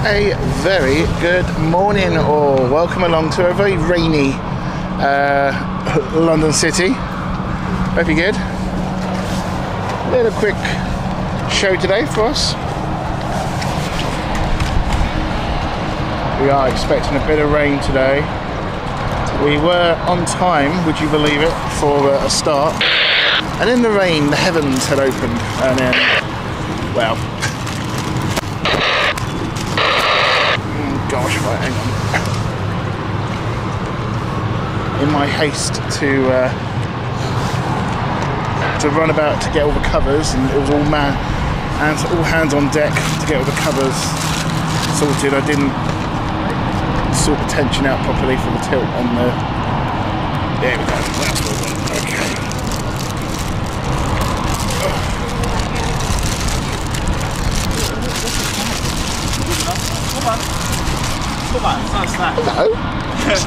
A very good morning, or welcome along to a very rainy London city. Hope you're good. A little quick show today for us. We are expecting a bit of rain today. We were on time, would you believe it, for a start. And in the rain, the heavens had opened, and then, well, gosh, right, hang on. In my haste to run about to get all the covers, and it was all hands on deck to get all the covers sorted. I didn't sort the tension out properly for the tilt on the. There we go. That's what we want. Okay. Come on, it's not a snack. Hello?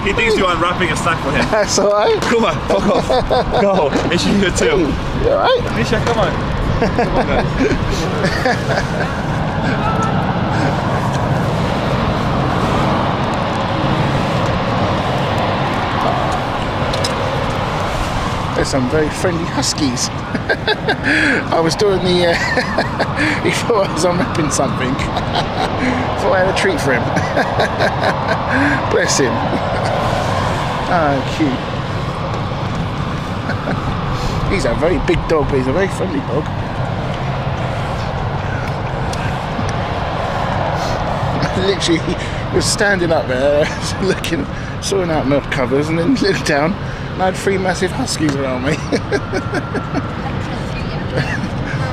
He thinks you're unwrapping a snack for him. That's alright. Come on, fuck off. Go. Misha, you too. You alright? Misha, come on. Come on, guys. There's some very friendly huskies. I was doing the. He thought I was unwrapping something. Thought I had a treat for him. Bless him. Ah, cute. He's a very big dog, but he's a very friendly dog. I literally was standing up there, looking, sorting out milk covers, and then looked down. I had 3 massive huskies around me.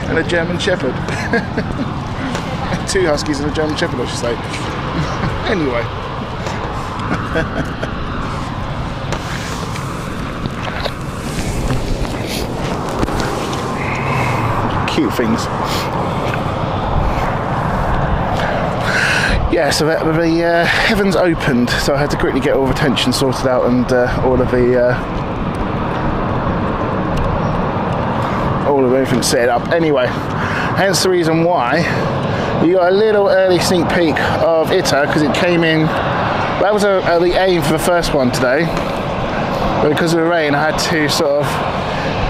And a German Shepherd. 2 huskies and a German Shepherd, I should say. Anyway. Cute things. Yeah, so the heavens opened, so I had to quickly get all the tension sorted out and all of everything set up. Anyway, hence the reason why you got a little early sneak peek of ITA, because it came in. That was the aim for the first one today, but because of the rain, I had to sort of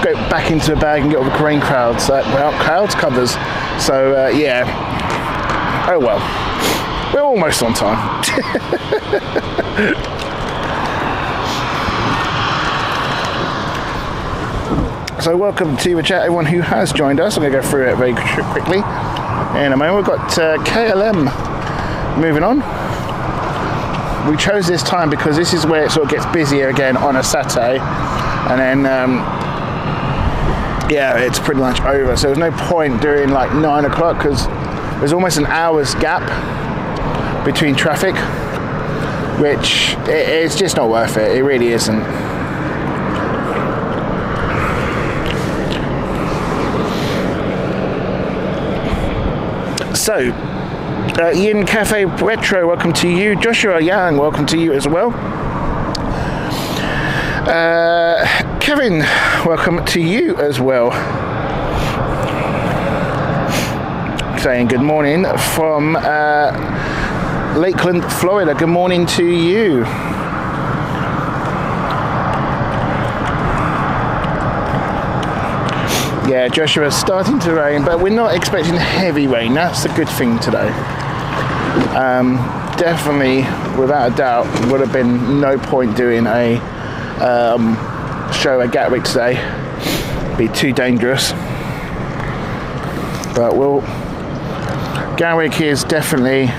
go back into the bag and get all the rain clouds covers. So yeah. Oh well. We're almost on time. So welcome to the chat, everyone who has joined us. I'm going to go through it very quickly. In a moment, we've got KLM moving on. We chose this time because this is where it sort of gets busier again on a Saturday. And then, yeah, it's pretty much over. So there's no point doing like 9 o'clock because there's almost an hour's gap between traffic, which it's just not worth it. It really isn't. So, Yin Cafe Retro, welcome to you. Joshua Yang, welcome to you as well. Kevin, welcome to you as well. Saying good morning from Lakeland, Florida. Good morning to you. Yeah, Joshua, starting to rain, but we're not expecting heavy rain. That's the good thing today. Definitely, without a doubt, would have been no point doing a show at Gatwick today. Be too dangerous. But Gatwick is definitely.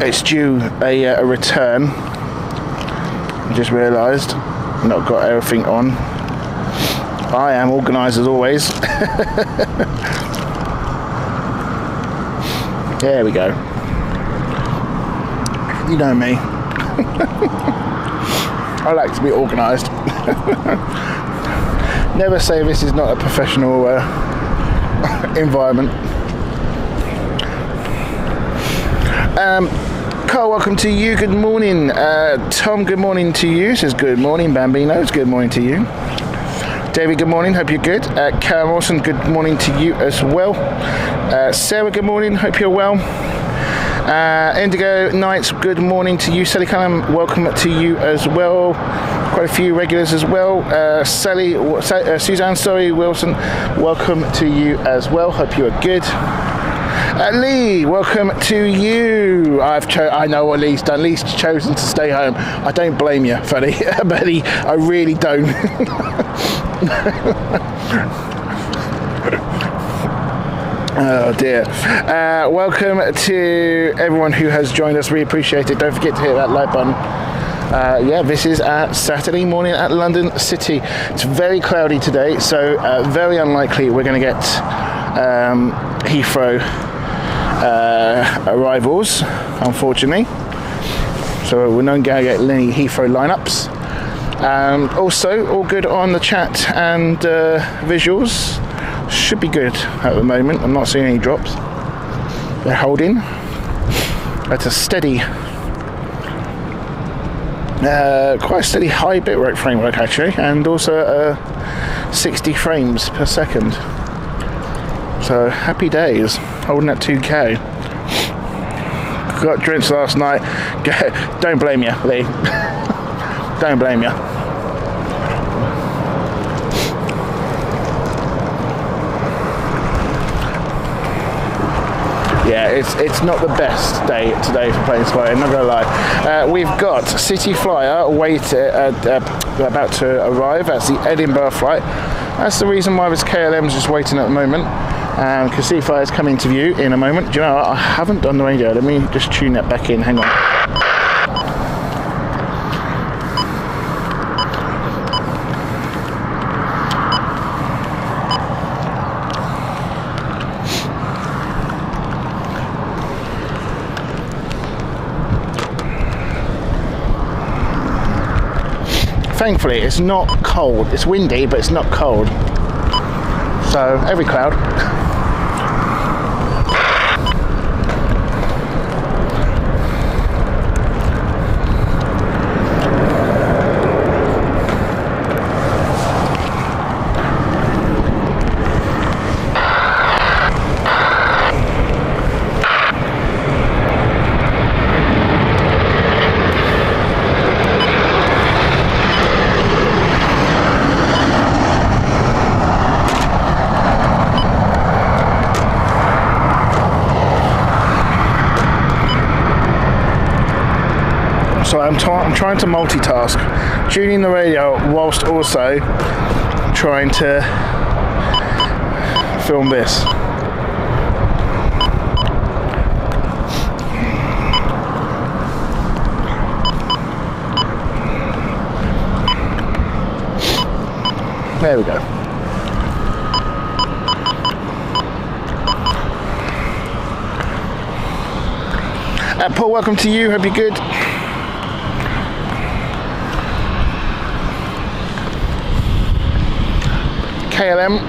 It's due a return. I just realised not got everything on. I am organised as always. There we go. You know me. I like to be organised. Never say this is not a professional environment. Carl, welcome to you. Good morning. Tom, good morning to you. Says good morning. Bambinos, good morning to you. David, good morning. Hope you're good. Karen Wilson, good morning to you as well. Sarah, good morning. Hope you're well. Indigo Knights, good morning to you. Sally Callum, welcome to you as well. Quite a few regulars as well. Suzanne, Wilson, welcome to you as well. Hope you are good. Lee, welcome to you. I know what Lee's done. Lee's chosen to stay home. I don't blame you, Freddie. Buddy, I really don't. Oh dear. Welcome to everyone who has joined us. We appreciate it. Don't forget to hit that like button. This is Saturday morning at London City. It's very cloudy today, so very unlikely we're going to get Heathrow arrivals, unfortunately. So we're not going to get any Heathrow lineups. Also, all good on the chat and visuals. Should be good at the moment. I'm not seeing any drops. They're holding. That's a steady, quite a steady high bitrate framework actually, and also 60 frames per second. So happy days, holding at 2K. Got drinks last night. Don't blame you, Lee. Don't blame you. Yeah, it's not the best day today for Planespotting, not gonna lie. We've got City Flyer about to arrive. That's the Edinburgh flight. That's the reason why this KLM is just waiting at the moment. Because City Flyer is coming to view in a moment. Do you know what? I haven't done the radio. Let me just tune that back in. Hang on. Thankfully, it's not cold. It's windy, but it's not cold. So, every cloud. So I'm trying to multitask, tuning the radio whilst also trying to film this. There we go. Paul, welcome to you. Hope you're good. KLM.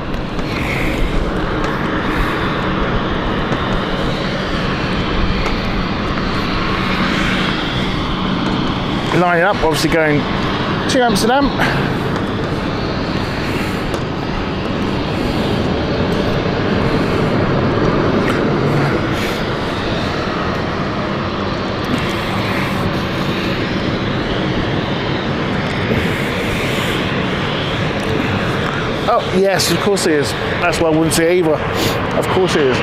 Lining up, obviously going to Amsterdam. Oh, yes, of course it is. That's why I wouldn't say either. Of course it is.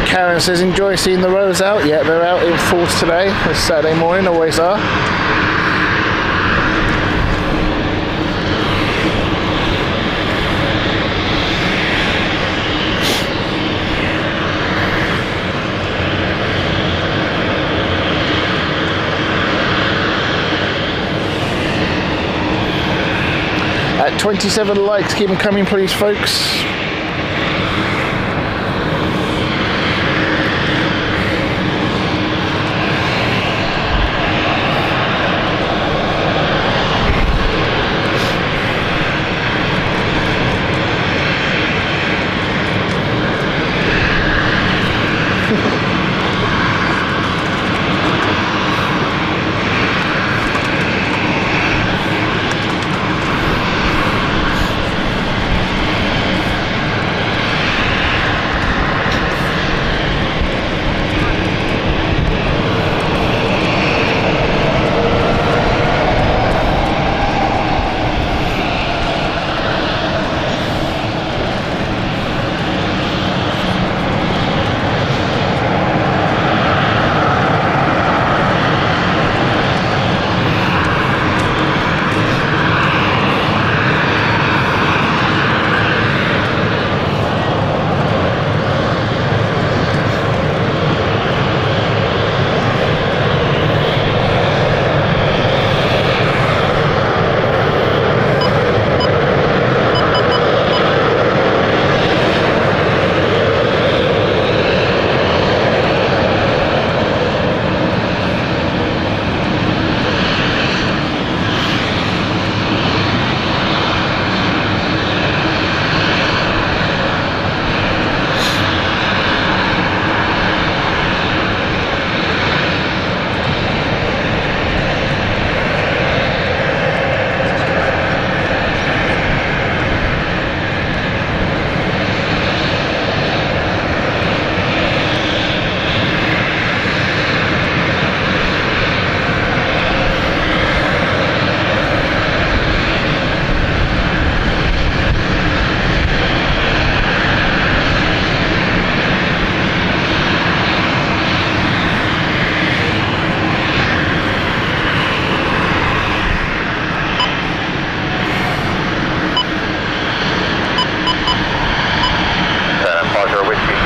Karen says, enjoy seeing the rows out. Yeah, they're out in force today. It's Saturday morning, always are. Right, 27 likes, keep them coming please folks.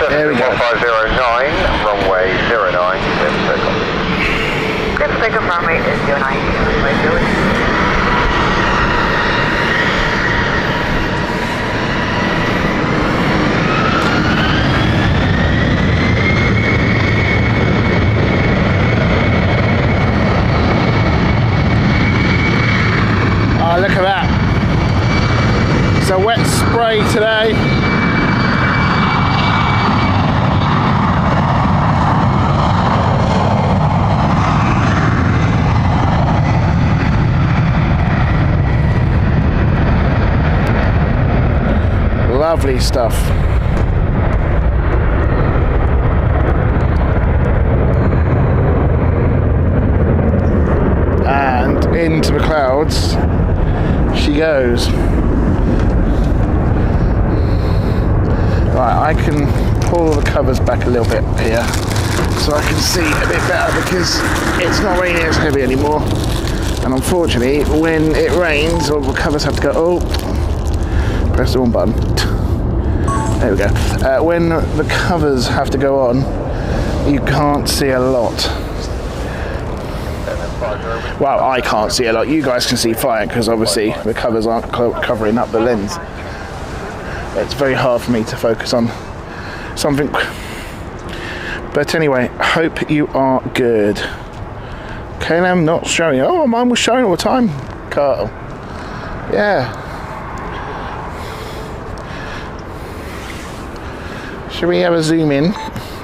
There we go. 1509, runway 09, clear for takeoff. Clear for takeoff, runway 09, runway 09. Oh, look at that. It's a wet spray today. Lovely stuff. And into the clouds she goes. Right, I can pull the covers back a little bit here so I can see a bit better because it's not raining as heavy anymore. And unfortunately, when it rains, all the covers have to go. Oh, press the wrong button. There we go. When the covers have to go on, you can't see a lot. Well, I can't see a lot. You guys can see fine because obviously the covers aren't covering up the lens. It's very hard for me to focus on something. But anyway, hope you are good. KLM not showing. Oh, mine was showing all the time, Carl. Yeah. Should we have a zoom in?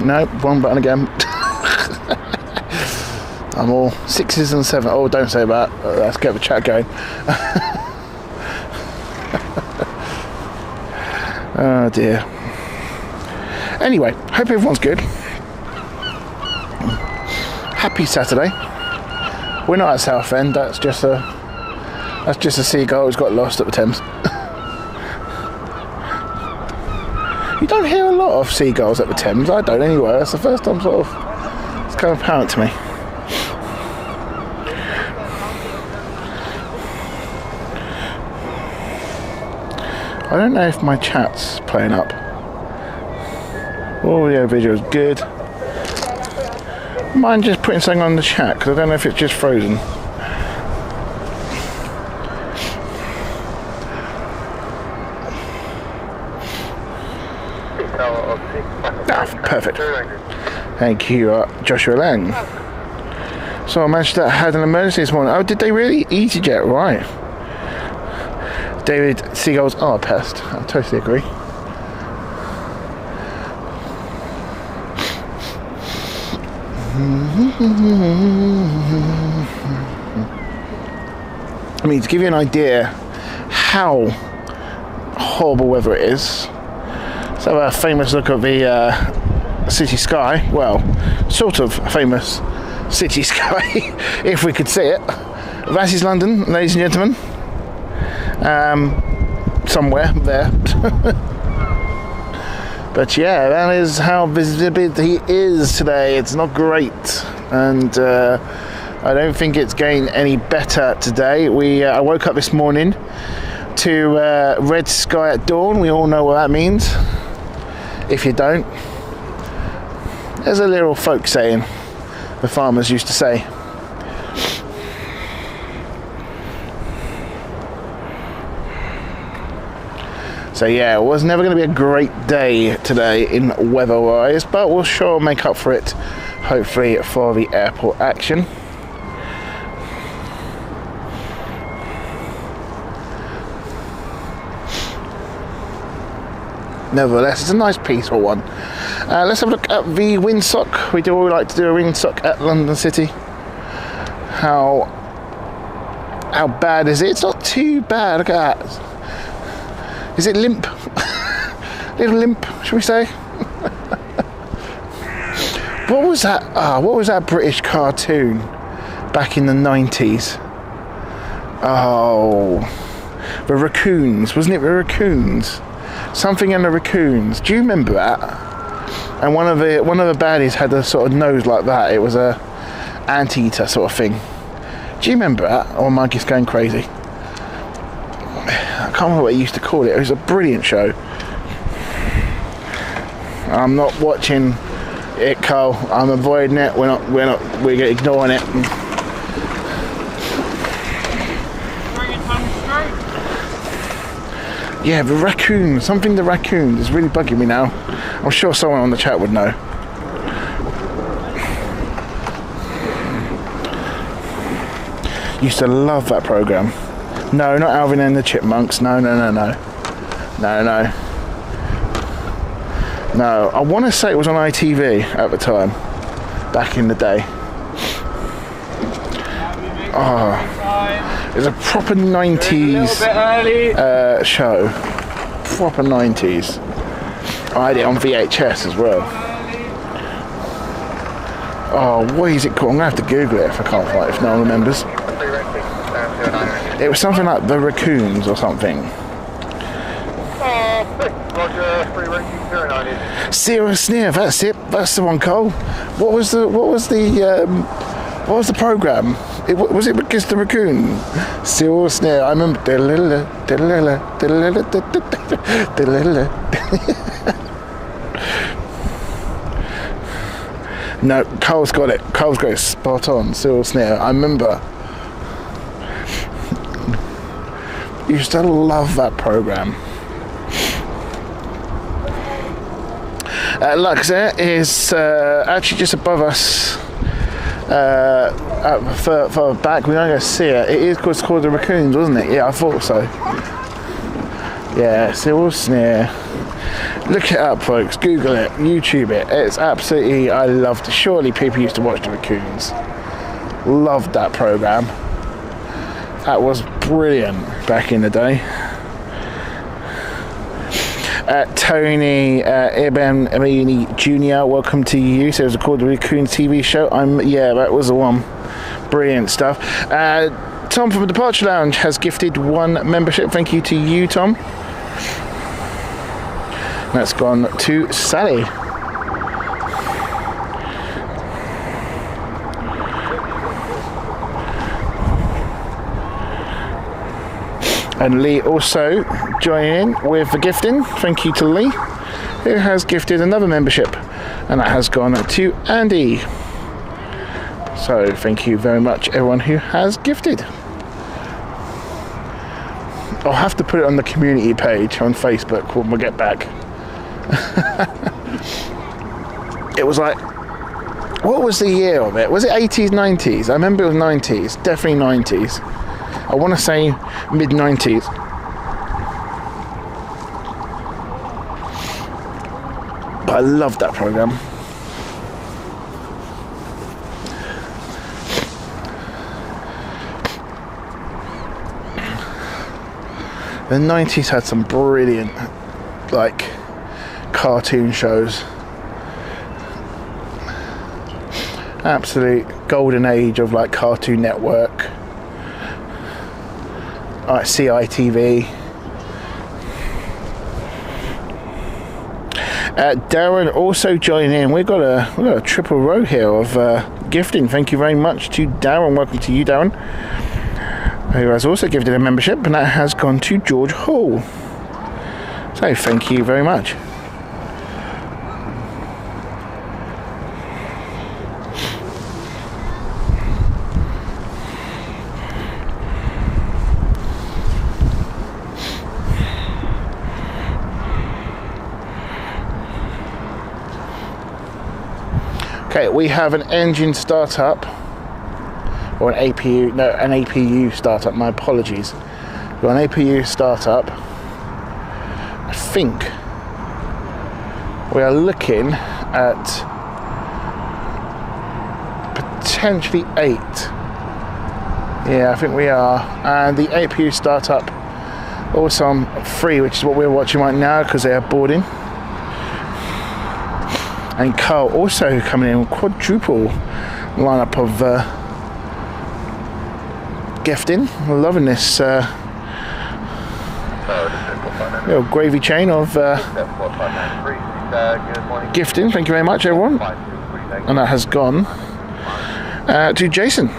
No, wrong button again. I'm all 6s and 7s. Oh, don't say that. Let's get the chat going. Oh dear. Anyway, hope everyone's good. Happy Saturday. We're not at Southend. That's just a seagull who's got lost at the Thames. You don't hear a lot of seagulls at the Thames. I don't anyway. That's the first time it's kind of apparent to me. I don't know if my chat's playing up. Audio video is good. Mind just putting something on the chat because I don't know if it's just frozen. Perfect. Thank you, Joshua Lang. So Manchester had an emergency this morning. Oh, did they really? EasyJet, right. David Seagulls are a pest. I totally agree. I mean, to give you an idea how horrible weather it is, let's have a famous look at the city sky. Well, sort of famous city sky, if we could see it. That is London, ladies and gentlemen. Somewhere there. But yeah, that is how visibility is today. It's not great, and I don't think it's getting any better today. I woke up this morning to red sky at dawn. We all know what that means. If you don't, there's a little folk saying the farmers used to say. So yeah, it was never going to be a great day today in weather-wise, but we'll sure make up for it, hopefully, for the airport action. Nevertheless, it's a nice peaceful one. Let's have a look at the windsock. We do all like to do a windsock at London City. How bad is it? It's not too bad. Look at that. Is it limp? Little limp, shall we say? What was that? What was that British cartoon back in the 90s? Oh, the raccoons, wasn't it? The raccoons, something in the raccoons. Do you remember that? And one of the baddies had a sort of nose like that. It was a anteater sort of thing. Do you remember that? Or am I just going crazy? I can't remember what he used to call it. It was a brilliant show. I'm not watching it, Carl. I'm avoiding it. We're ignoring it. Yeah, the raccoon. Something the raccoon is really bugging me now. I'm sure someone on the chat would know. Used to love that programme. No, not Alvin and the Chipmunks. No. No, I want to say it was on ITV at the time, back in the day. Oh, it was a proper 90s show. Proper 90s. I had it on VHS as well. Oh, what is it called? I'm going to have to Google it if I can't find it, if no one remembers. It was something like the Raccoons or something. Serious Sneer, that's it. That's the one, Cole. What was the program? Was it because the Raccoon? Serious Sneer. I remember. No, Cole's got it. Cole's got it spot on. Serious Sneer. I remember. Used to love that program. Luxor is actually just above us. Further back, we're going to go see it. It is called the Raccoons, wasn't it? Yeah, I thought so. Yeah, Cyril Sneer. Look it up, folks. Google it, YouTube it. It's absolutely, I loved it. Surely people used to watch the Raccoons. Loved that program. That was brilliant back in the day. Tony Ibn Amini Jr., welcome to you. So it was called the Raccoon TV show. Yeah, that was the one. Brilliant stuff. Tom from the Departure Lounge has gifted one membership. Thank you to you, Tom. That's gone to Sally. And Lee also joining in with the gifting. Thank you to Lee, who has gifted another membership, and that has gone to Andy. So thank you very much, everyone who has gifted. I'll have to put it on the community page on Facebook when we get back. It was like, what was the year of it? Was it 80s, 90s? I remember it was 90s, definitely 90s. I want to say mid 90s. But I loved that program. The 90s had some brilliant, like, cartoon shows. Absolute golden age of, like, Cartoon Network, like CITV. Darren also joining in. We've got a triple row here of gifting. Thank you very much to Darren. Welcome to you, Darren, who has also gifted a membership, and that has gone to George Hall. So thank you very much. Okay, we have an engine startup. Or an APU startup, my apologies. We've got an APU startup. I think we are looking at potentially 8. Yeah, I think we are. And the APU startup also on free, which is what we're watching right now because they are boarding. And Carl also coming in with quadruple lineup of gifting. I'm loving this little gravy chain of gifting. Thank you very much, everyone. And that has gone to Jason.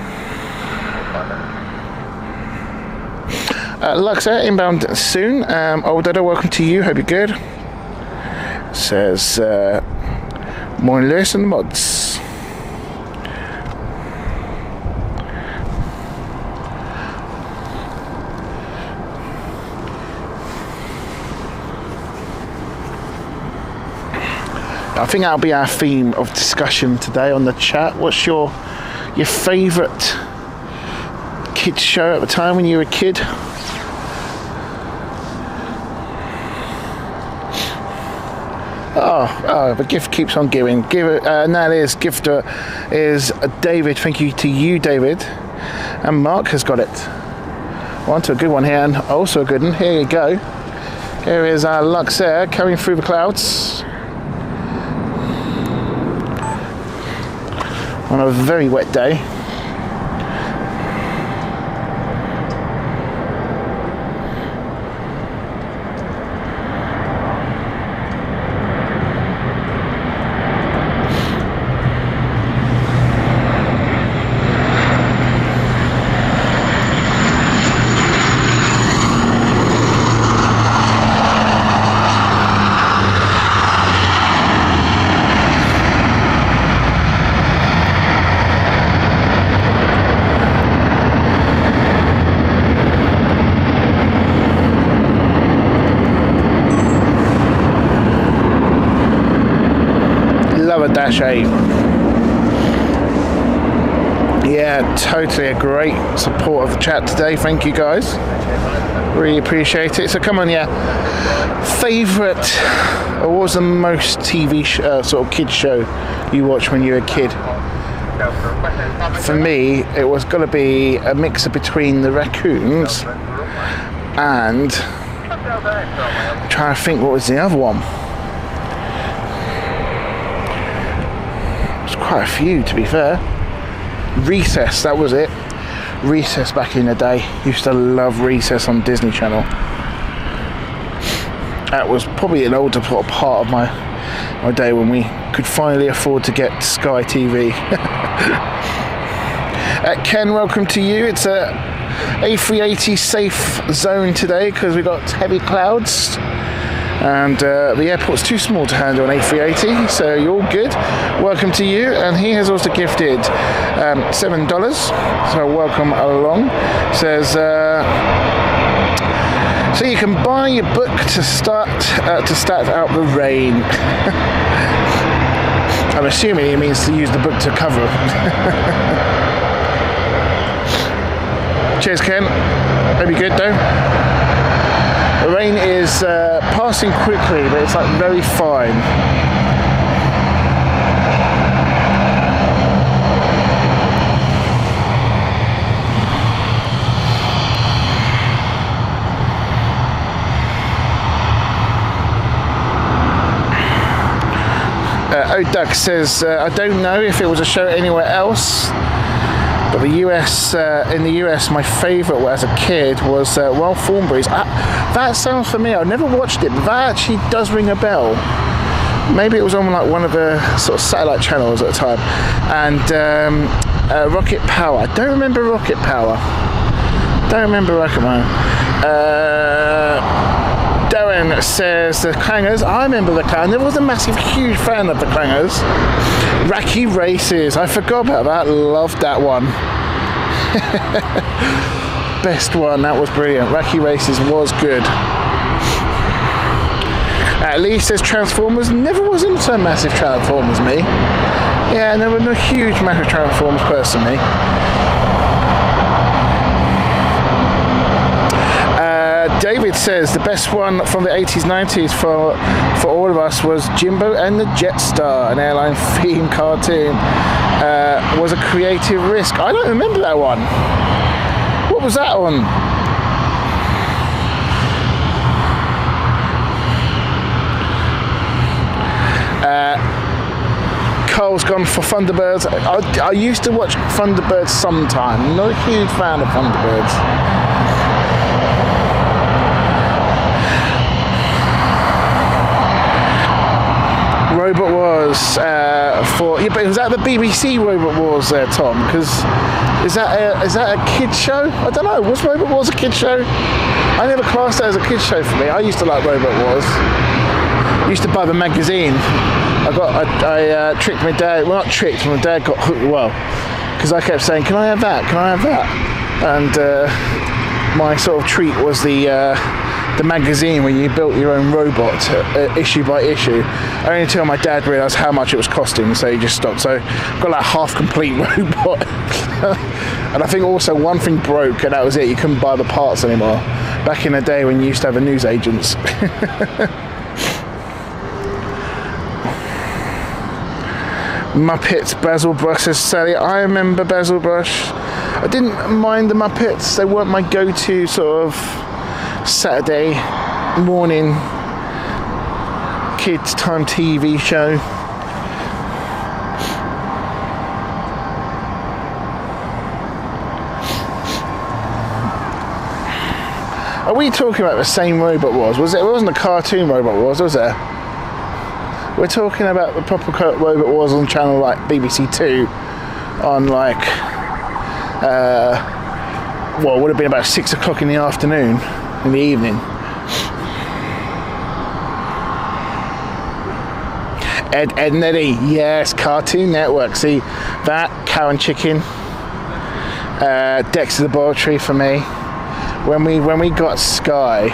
Luxair inbound soon. Old Dada, welcome to you. Hope you're good. Says morning, Lewis and the mods. I think that'll be our theme of discussion today on the chat. What's your favourite kids show at the time when you were a kid? Oh, the gift keeps on giving. And that is gifter is David. Thank you to you, David. And Mark has got it. On to a good one here, and also a good one. Here you go. Here is our Luxair coming through the clouds on a very wet day. Dash 8. Yeah, totally a great support of the chat today. Thank you guys. Really appreciate it. So come on, yeah. Favourite, or what was the most TV sort of kids show you watched when you were a kid? For me, it was going to be a mixer between the Raccoons and I'm trying to think what was the other one. Quite a few, to be fair. Recess, that was it. Recess back in the day. Used to love Recess on Disney Channel. That was probably an older part of my day when we could finally afford to get Sky TV. Ken, welcome to you. It's a A380 safe zone today because we've got heavy clouds. And the airport's too small to handle an A380, so you're all good. Welcome to you. And he has also gifted $7, so welcome along. Says So you can buy your book to start out the rain. I'm assuming he means to use the book to cover. Cheers, Ken. Hope you're good though. The rain is passing quickly, but it's like very fine. O'Duck says, I don't know if it was a show anywhere else, but the US, in the US, my favourite as a kid was Wild Thornberrys. That sounds familiar. I never watched it, but that actually does ring a bell. Maybe it was on like one of the sort of satellite channels at the time. And Rocket Power. I don't remember Rocket Power. Darren says the Clangers. I remember the Clangers. I never was a massive, huge fan of the Clangers. Racky Races. I forgot about that. Loved that one. Best one. That was brilliant. Racky Races was good. Lee says Transformers. Never was into massive Transformers, me. Yeah, never no huge massive Transformers personally. David says the best one from the 80s, 90s for all of us was Jimbo and the Jetstar, an airline themed cartoon. Was a creative risk. I don't remember that one. What was that on? Carl's gone for Thunderbirds. I used to watch Thunderbirds sometime. Not a huge fan of Thunderbirds. Robot Wars but was that the BBC Robot Wars there, Tom? Because is that a kid show? I don't know. Was Robot Wars a kid show? I never classed that as a kid show for me. I used to like Robot Wars. I used to buy the magazine. I tricked my dad. Well, not tricked. My dad got hooked. Well, because I kept saying, "Can I have that? Can I have that?" And my sort of treat was the magazine where you built your own robot issue by issue. Only until my dad realised how much it was costing, so he just stopped. So I've got like half complete robot. And I think also one thing broke, and that was it. You couldn't buy the parts anymore. Back in the day when you used to have a newsagents. Muppets, Basil Brush says Sally. I remember Basil Brush. I didn't mind the Muppets. They weren't my go-to sort of Saturday morning kids time TV show. Are we talking about the same Robot Wars? It wasn't a cartoon Robot Wars, was there? We're talking about the proper Robot Wars on channel like BBC Two on like well, it would have been about 6 o'clock in the afternoon, in the evening. Ed and Eddie, yes, Cartoon Network. See that, Cow and Chicken, Dexter's Laboratory for me. When we got Sky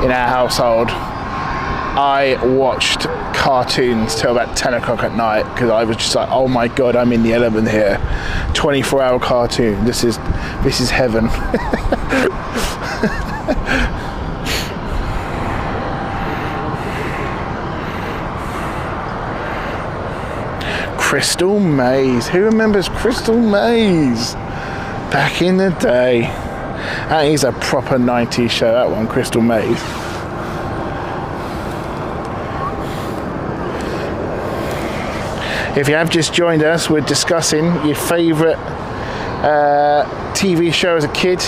in our household, I watched cartoons till about 10 o'clock at night because I was just like, oh my god, I'm in the element here. 24-hour cartoon. This is heaven. Crystal Maze. Who remembers Crystal Maze? Back in the day. That is a proper 90s show, that one, Crystal Maze. If you have just joined us, we're discussing your favourite TV show as a kid,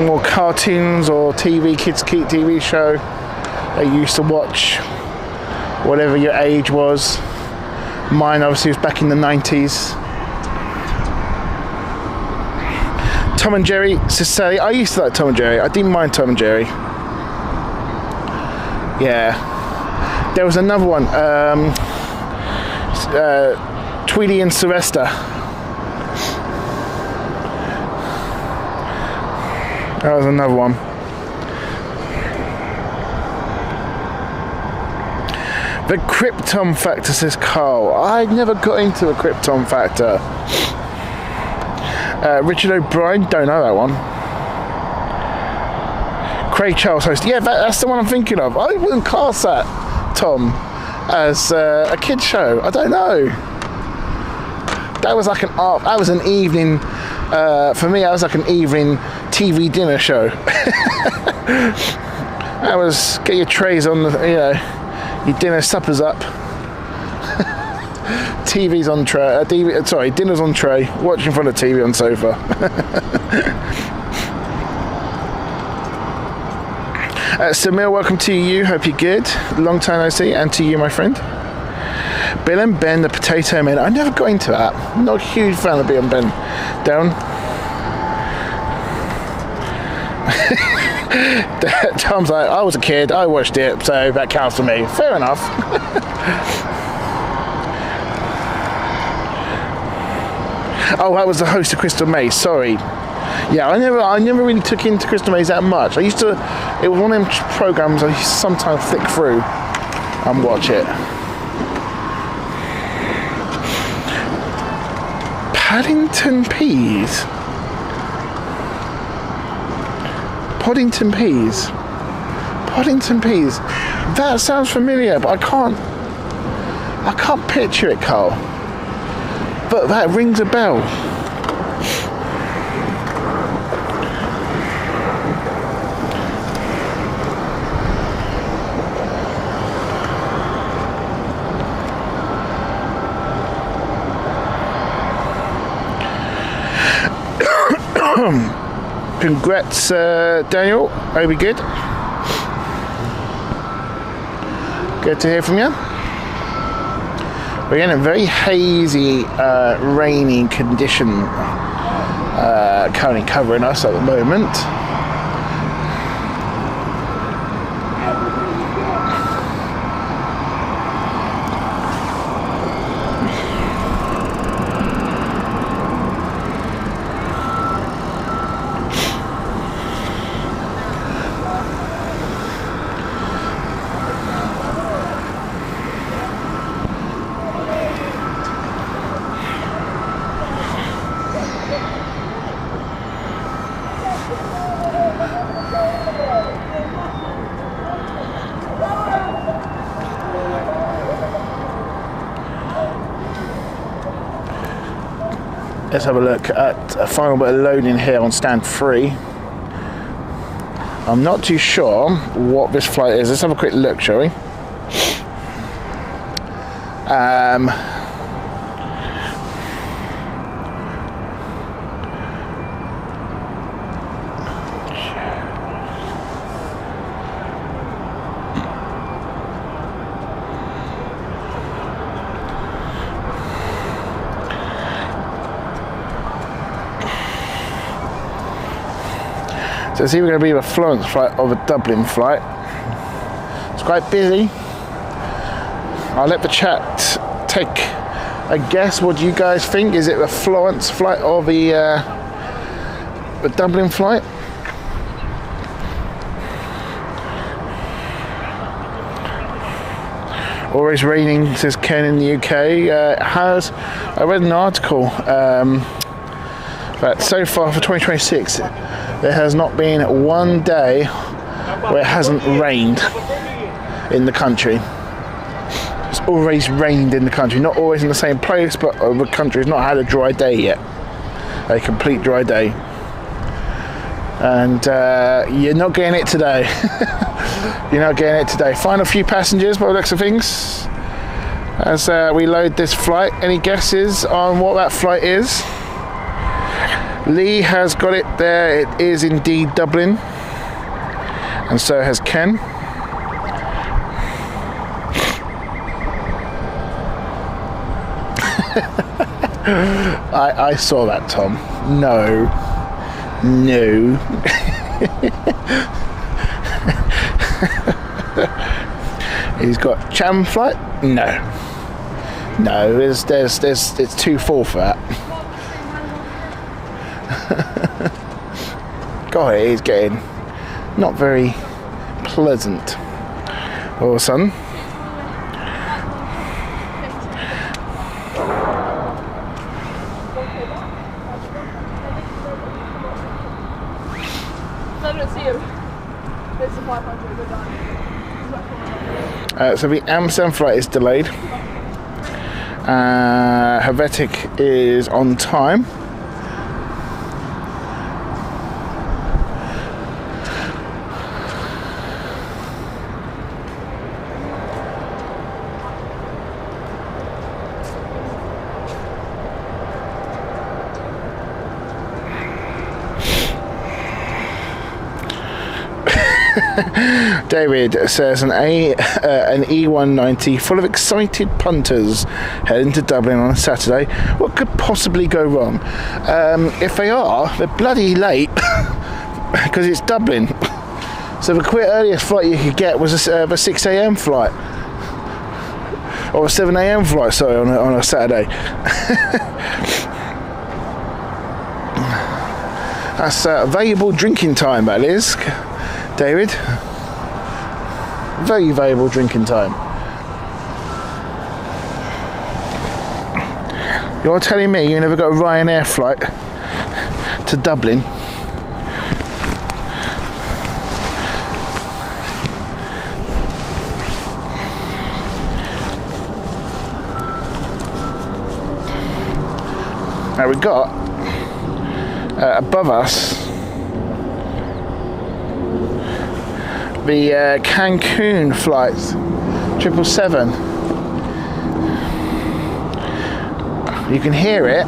or cartoons or kids TV show that you used to watch, whatever your age was. Mine obviously was back in the 90s. Tom and Jerry, Sally. I used to like Tom and Jerry. I didn't mind Tom and Jerry. Yeah. There was another one. Tweety and Sylvester. That was another one. The Krypton Factor, says Carl. I never got into a Krypton Factor. Richard O'Brien, don't know that one. Craig Charles host. Yeah, that's the one I'm thinking of. I wouldn't class that, Tom, as a kid's show. I don't know. That was like that was an evening, for me, that was like an evening TV dinner show. That was, get your trays on, your dinner suppers up. TV's on tray, dinner's on tray, watching in front of TV on sofa. Samir, welcome to you, hope you're good. Long time no see, and to you, my friend. Bill and Ben, the Potato Men. I never got into that. I'm not a huge fan of Bill and Ben. Down. Tom's like, I was a kid, I watched it, so that counts for me. Fair enough. Oh, that was the host of Crystal Maze, sorry. Yeah, I never really took into Crystal Maze that much. It was one of them programs I used to sometimes flick through and watch it. Paddington Peas. Poddington Peas. Poddington Peas. That sounds familiar, but I can't picture it, Carl. But that rings a bell. Congrats, Daniel. Hope you're good. Good to hear from you. We're in a very hazy, rainy condition currently covering us at the moment. Let's have a look at a final bit of loading here on stand 3. I'm not too sure what this flight is. Let's have a quick look, shall we? So it's either going to be a Florence flight or a Dublin flight. It's quite busy. I'll let the chat take a guess. What do you guys think? Is it the Florence flight or the Dublin flight? Always raining, says Ken in the UK. I read an article that so far for 2026 there has not been one day where it hasn't rained in the country. It's always rained in the country, not always in the same place, but the country has not had a dry day yet, a complete dry day. And you're not getting it today. You're not getting it today. Final few passengers by the looks of things as we load this flight. Any guesses on what that flight is? Lee has got it there. It is indeed Dublin, and so has Ken. I saw that, Tom. No. He's got Cham flight? No, it's too full for that. God, it is getting not very pleasant all of a sudden. So the Amsterdam flight is delayed. Helvetic is on time. David says an E190 full of excited punters heading to Dublin on a Saturday. What could possibly go wrong? If they are, they're bloody late because it's Dublin. So the quite earliest flight you could get was a 6 a.m. flight or a 7 a.m. flight. Sorry, on a Saturday. That's valuable drinking time, that is. David, very valuable drinking time. You're telling me you never got a Ryanair flight to Dublin? Now we've got above us the Cancun flight 777. You can hear it.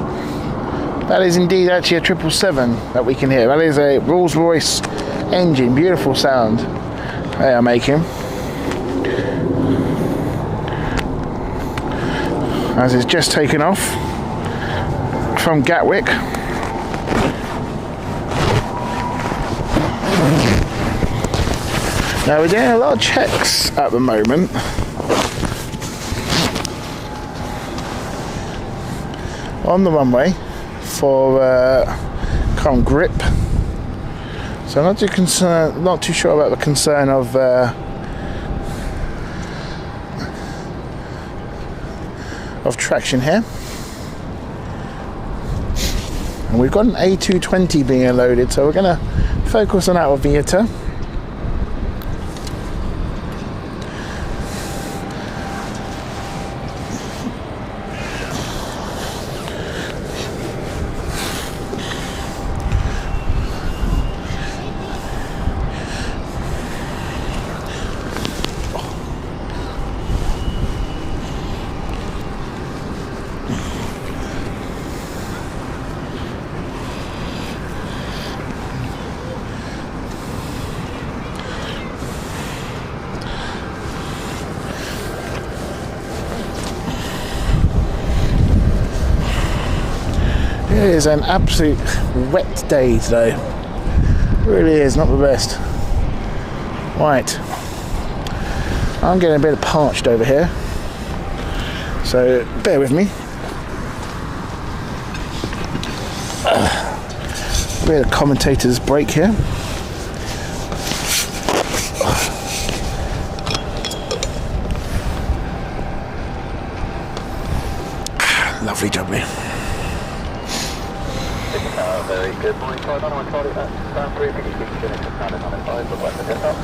That is indeed actually a 777 that we can hear. That is a Rolls-Royce engine. Beautiful sound they are making. As it's just taken off from Gatwick. Now we're doing a lot of checks at the moment on the runway for current grip. So I'm not too sure about the concern of traction here. And we've got an A220 being loaded, so we're going to focus on that with Vieta. It is an absolute wet day today. It really is not the best. Right. I'm getting a bit parched over here. So bear with me. A bit of commentator's break here. Lovely jubbly. Very good morning, Todd. On my Charlie, stand through, can you keep the finish of standing on its side, look like the get up.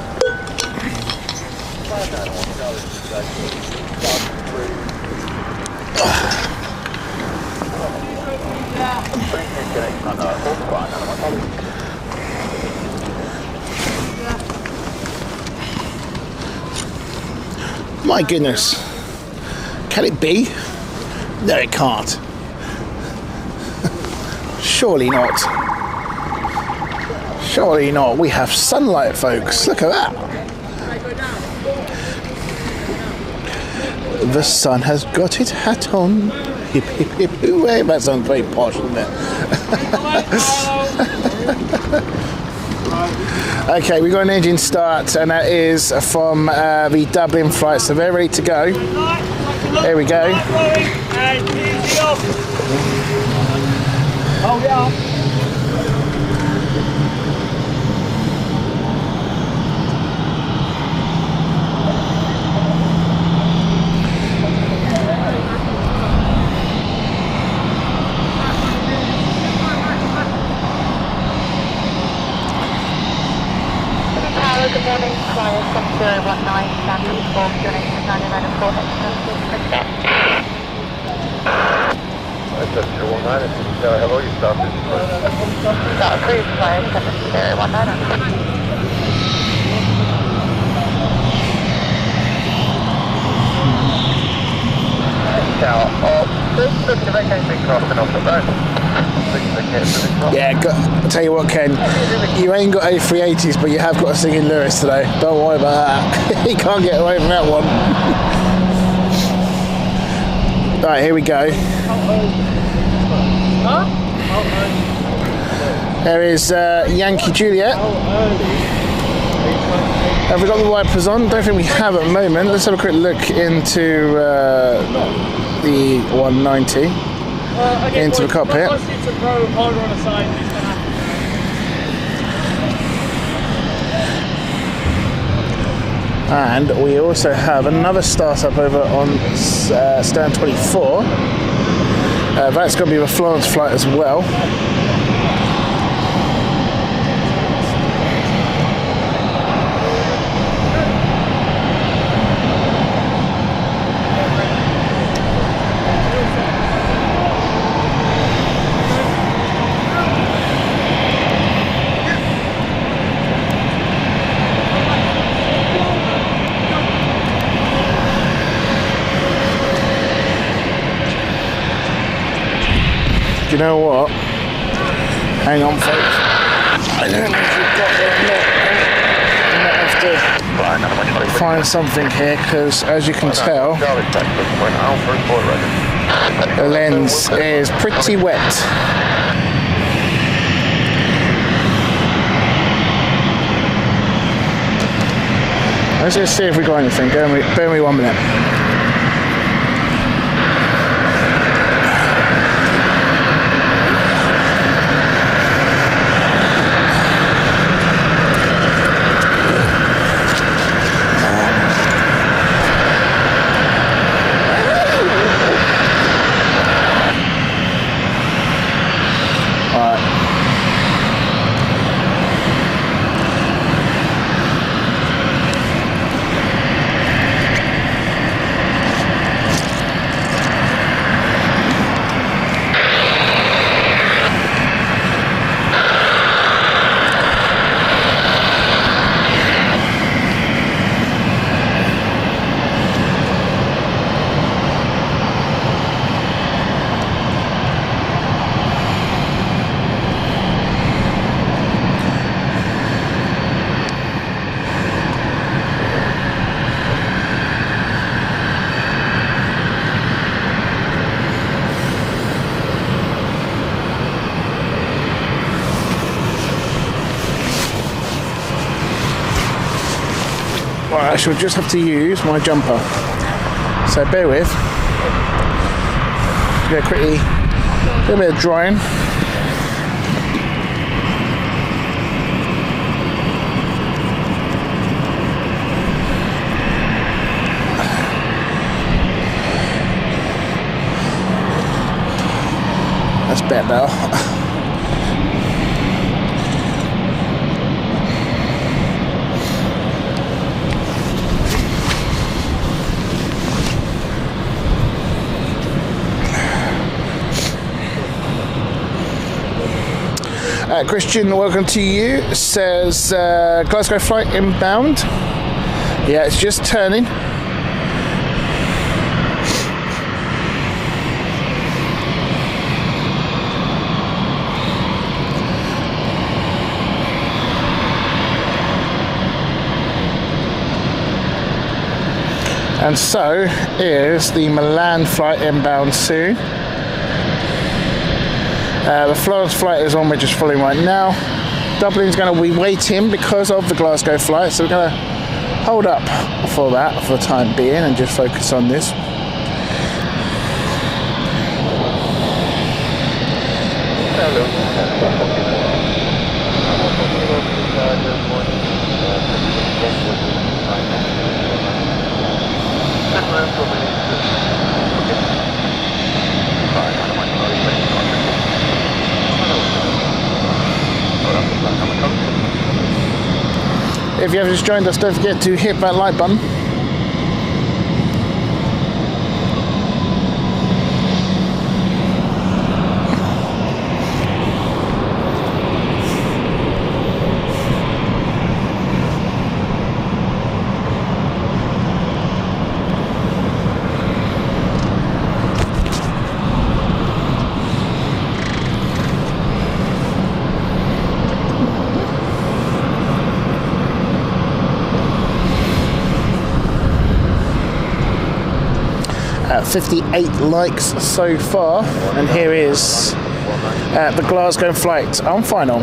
My goodness. Can it be? No, it can't. Surely not. Surely not. We have sunlight, folks. Look at that. The sun has got its hat on. Hip, hip, hip, hooray. That sounds very posh, doesn't it? Okay, we've got an engine start, and that is from the Dublin flight, so they're ready to go. There we go. Hold it up. Good morning, flyer 7019, Stanley 4, donation 994, hello, you started. approved flyer 7019. Yeah, I'll tell you what, Ken, you ain't got A380s, but you have got a singing Lewis today. Don't worry about that. You can't get away from that one. Right, here we go. There is Yankee Juliet. Have we got the wipers on? Don't think we have at the moment. Let's have a quick look into the 190. Into the cockpit. And we also have another startup over on stand 24. That's going to be the Florence flight as well. You know what? Hang on, folks. I don't know if you've got it or not. I might have to find something here because, as you can tell, the lens is pretty wet. Let's just see if we got anything. Bear me 1 minute. I shall just have to use my jumper. So bear with. Go quickly, do a bit of drying. That's better. Christian, welcome to you. Says Glasgow flight inbound. Yeah, it's just turning. And so is the Milan flight inbound soon. The Florence flight is on, we're just following right now. Dublin's going to be waiting because of the Glasgow flight, so we're going to hold up for that for the time being and just focus on this. If you have just joined us, don't forget to hit that like button. At 58 likes so far, and here is the Glasgow flight on final.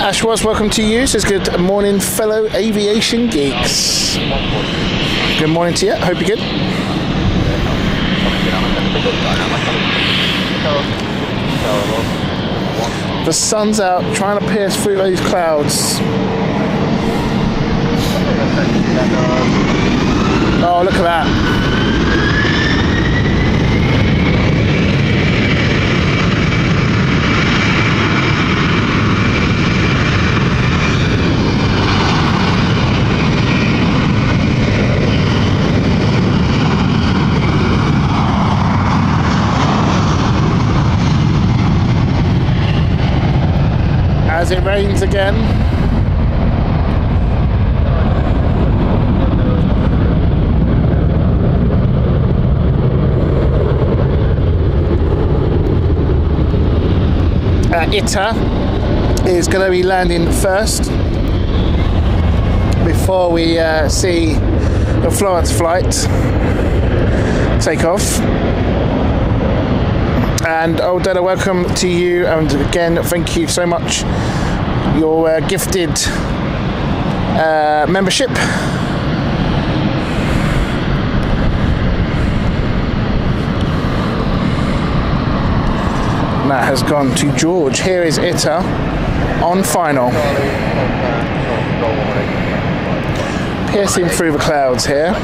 Ashwas, welcome to you. Says good morning, fellow aviation geeks. Good morning to you. Hope you're good. The sun's out, trying to pierce through those clouds. Oh, look at that. As it rains again. ITA is going to be landing first before we see the Florence flight take off. And Odetta, welcome to you, and again thank you so much, your gifted membership. And that has gone to George. Here is ITA on final, piercing through the clouds here.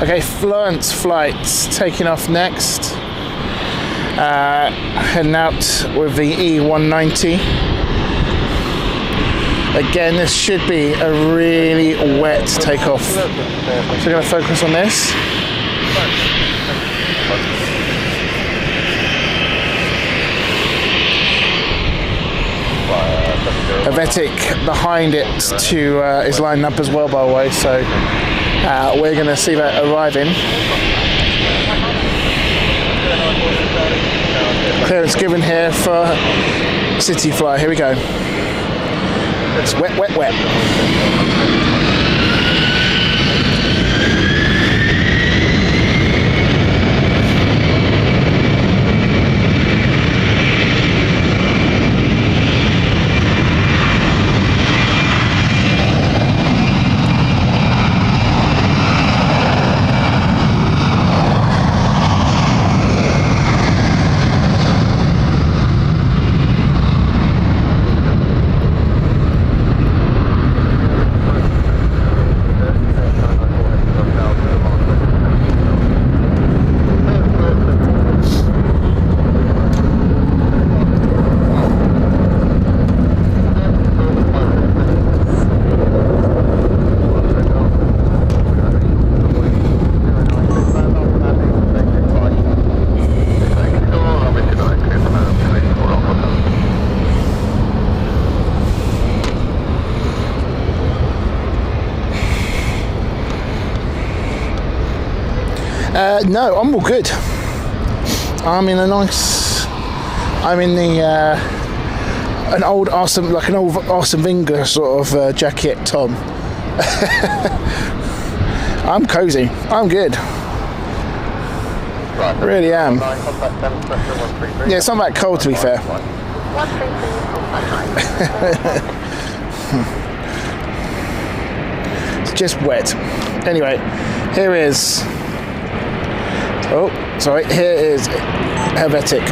Okay, Florence flights taking off next. Heading out with the E190. Again, this should be a really wet takeoff. So we're going to focus on this. Helvetic behind it is lining up as well, by the way, so We're going to see that arriving. Clearance given here for City Fly. Here we go. It's wet, wet, wet. No, I'm all good. I'm in the an old Arsene Wenger sort of jacket, Tom. I'm cozy. I'm good. I really am. Yeah, it's not that cold, to be fair. It's just wet. Anyway, here is. Oh, sorry. Here is Helvetic.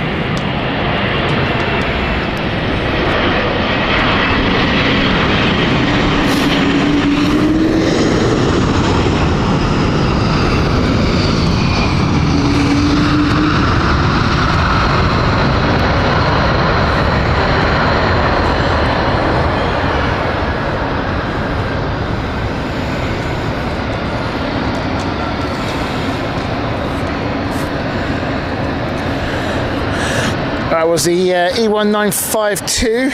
That was the E1952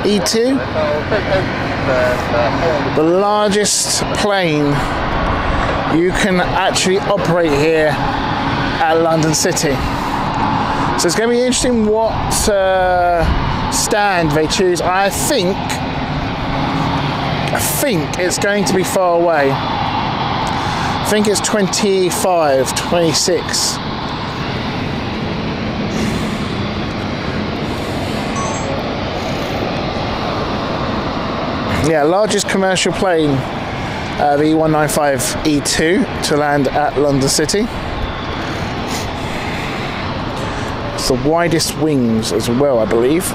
E2, the largest plane you can actually operate here at London City. So it's going to be interesting what stand they choose. I think it's going to be far away. I think it's 25, 26. Yeah, largest commercial plane, the E195 E2 to land at London City. It's the widest wings as well, I believe.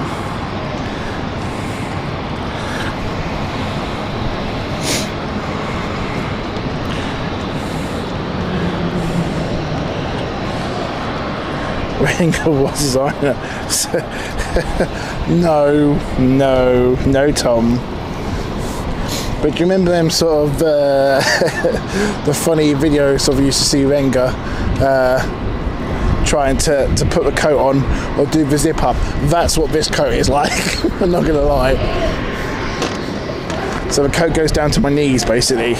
Wenger was designer. No, Tom. But do you remember them sort of the funny videos of you used to see Wenger trying to put the coat on or do the zip up? That's what this coat is like. I'm not gonna lie. So the coat goes down to my knees, basically.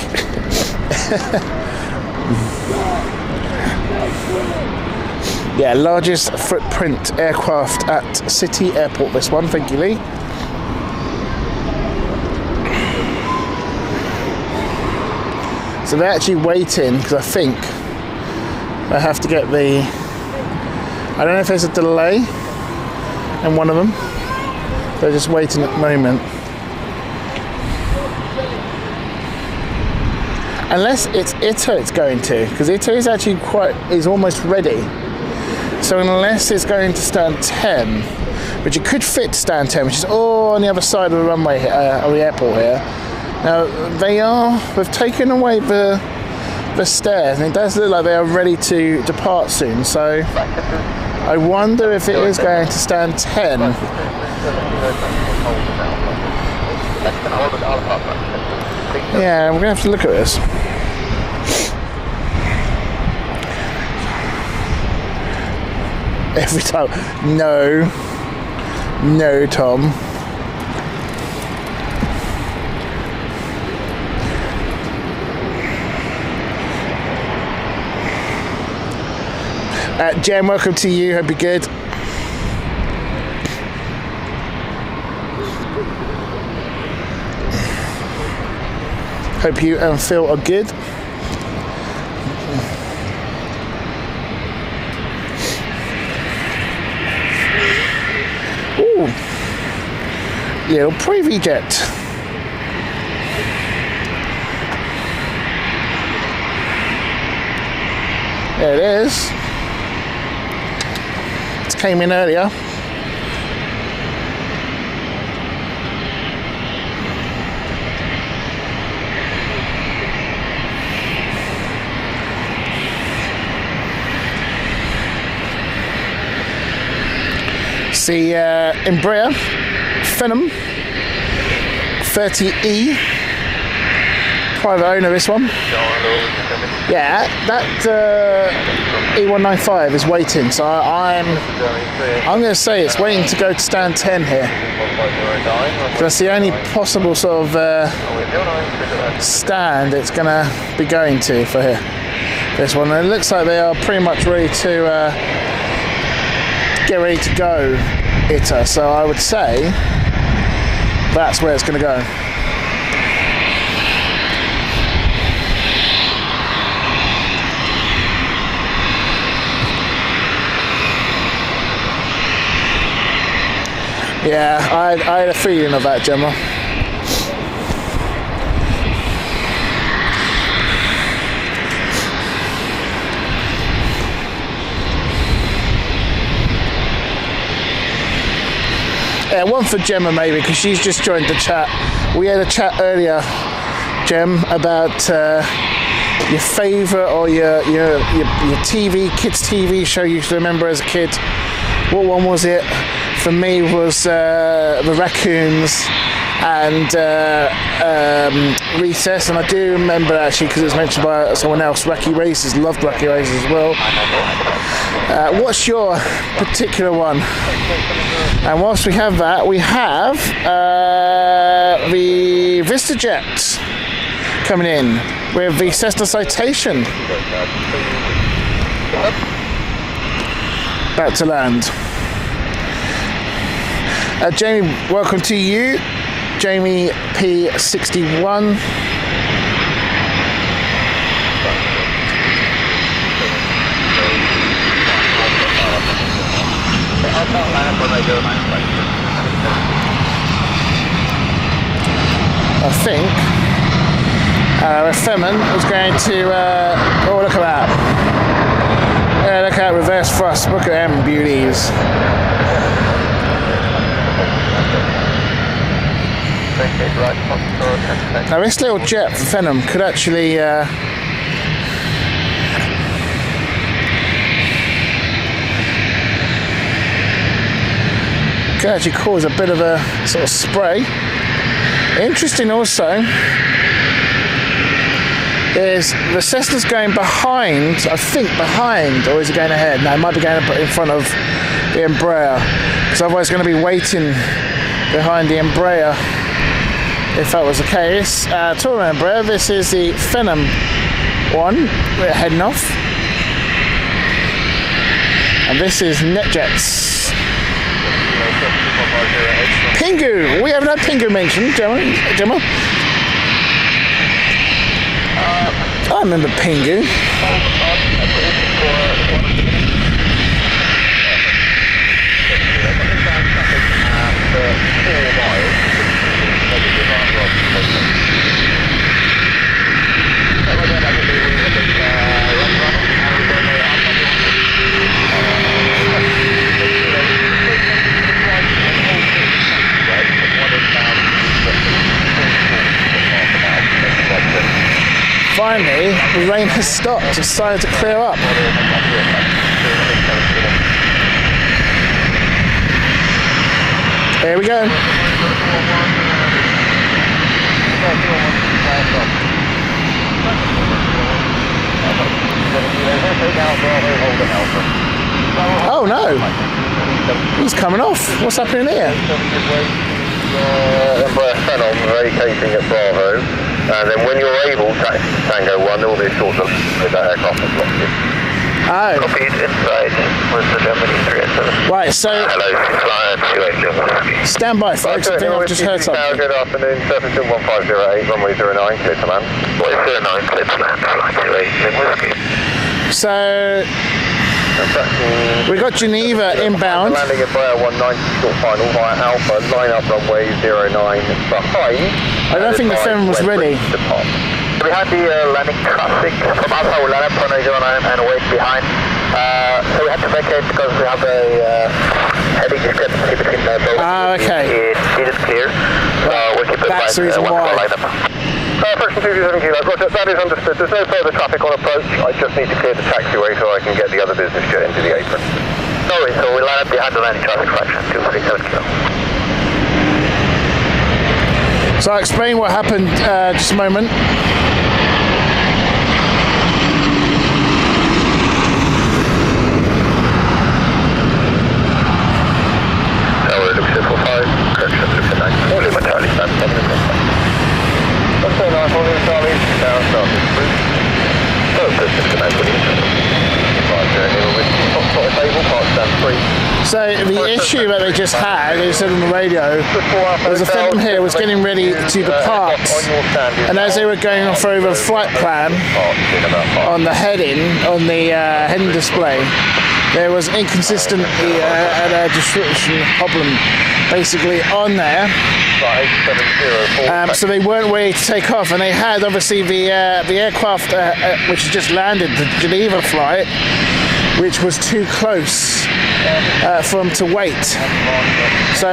Yeah, largest footprint aircraft at City Airport. This one, thank you, Lee. So they're actually waiting because I think I have to get the. I don't know if there's a delay in one of them. They're just waiting at the moment. Unless it's Ito it's going to, because Ito is actually is almost ready. So unless it's going to stand 10, which it could fit to stand 10, which is all on the other side of the runway here, of the airport here. Now they've taken away the stairs, and it does look like they are ready to depart soon. So I wonder if it is going to stand 10. Yeah, we're going to have to look at this. Every time. No, Tom. Jen, welcome to you. Hope you're good. Hope you and Phil are good. Ooh, little preview jet. There it is. It came in earlier. See Embraer Phenom 30E, private owner this one. Yeah, that E195 is waiting, so I'm going to say it's waiting to go to stand 10 here. That's the only possible sort of stand it's going to be going to for here. This one, and it looks like they are pretty much ready to get ready to go, ITA. So I would say that's where it's going to go. Yeah, I had a feeling of that, Gemma. Yeah, one for Gemma maybe, because she's just joined the chat. We had a chat earlier, Gem, about your favourite or your TV, kids TV show you used to remember as a kid. What one was it? For me was the Raccoons and Recess, and I do remember actually because it was mentioned by someone else. Wacky Races, loved Wacky Races as well. What's your particular one? And whilst we have that, we have the VistaJet coming in with the Cessna Citation. About to land. Jamie, welcome to you. Jamie P61. I think Femin was going to oh, look at that. Yeah, look at reverse thrust. Look at them beauties. Now this little jet for Phenom could actually cause a bit of a sort of spray. Interesting also is the Cessna's going behind, I think behind, or is it going ahead? No, it might be going in front of the Embraer, because otherwise it's going to be waiting behind the Embraer if that was the case. Talking about Embraer, this is the Phenom one, we're heading off, and this is NetJets. Pingu, we haven't had Pingu mentioned, Gemma. I remember Pingu. Finally, the rain has stopped, it's started to clear up. There we go. Oh no! He's coming off. What's happening here? Embraer Phenom vacating at Bravo, and then when you're able, Tango 1, there will be a short delay with that aircraft is locked in. Oh. Copied inside was the Germany 387. Right, so Hello, client 28 stand by, folks. I think I've just heard something. Good afternoon, Surface 1508, runway 09, clear to land. Runway 09, clear to land, flight 28, Whiskey. So we got Geneva inbound. Landing at Bayer 190, short final via Alpha, line up runway 09 behind. I don't think the film was ready. We had the landing traffic from Alpha, we land up runway 09 and wait behind. So we had to vacate because we have a heavy discrepancy between both. Okay. It didn't clear. We'll keep it That's the reason why. Approximately 270 kilo. Roger, that is understood. There's no further traffic on approach. I just need to clear the taxiway so I can get the other business jet into the apron. Sorry, so we line up behind the landing traffic fraction, 237 kilo. So I'll explain what happened just a moment. Tower, look 5, correction, look at 9. Only my Charlie stand, 7 o'clock. What's going on, holding Charlie? Down, start this bridge. So, good, just a nice bridge. So the issue that they just had, they said on the radio, was a film here was getting ready to depart, and as they were going off over a flight plan on the heading, on the heading display, there was inconsistent and a description problem basically on there. So they weren't ready to take off, and they had obviously the aircraft which had just landed, the Geneva flight, which was too close for them to wait. So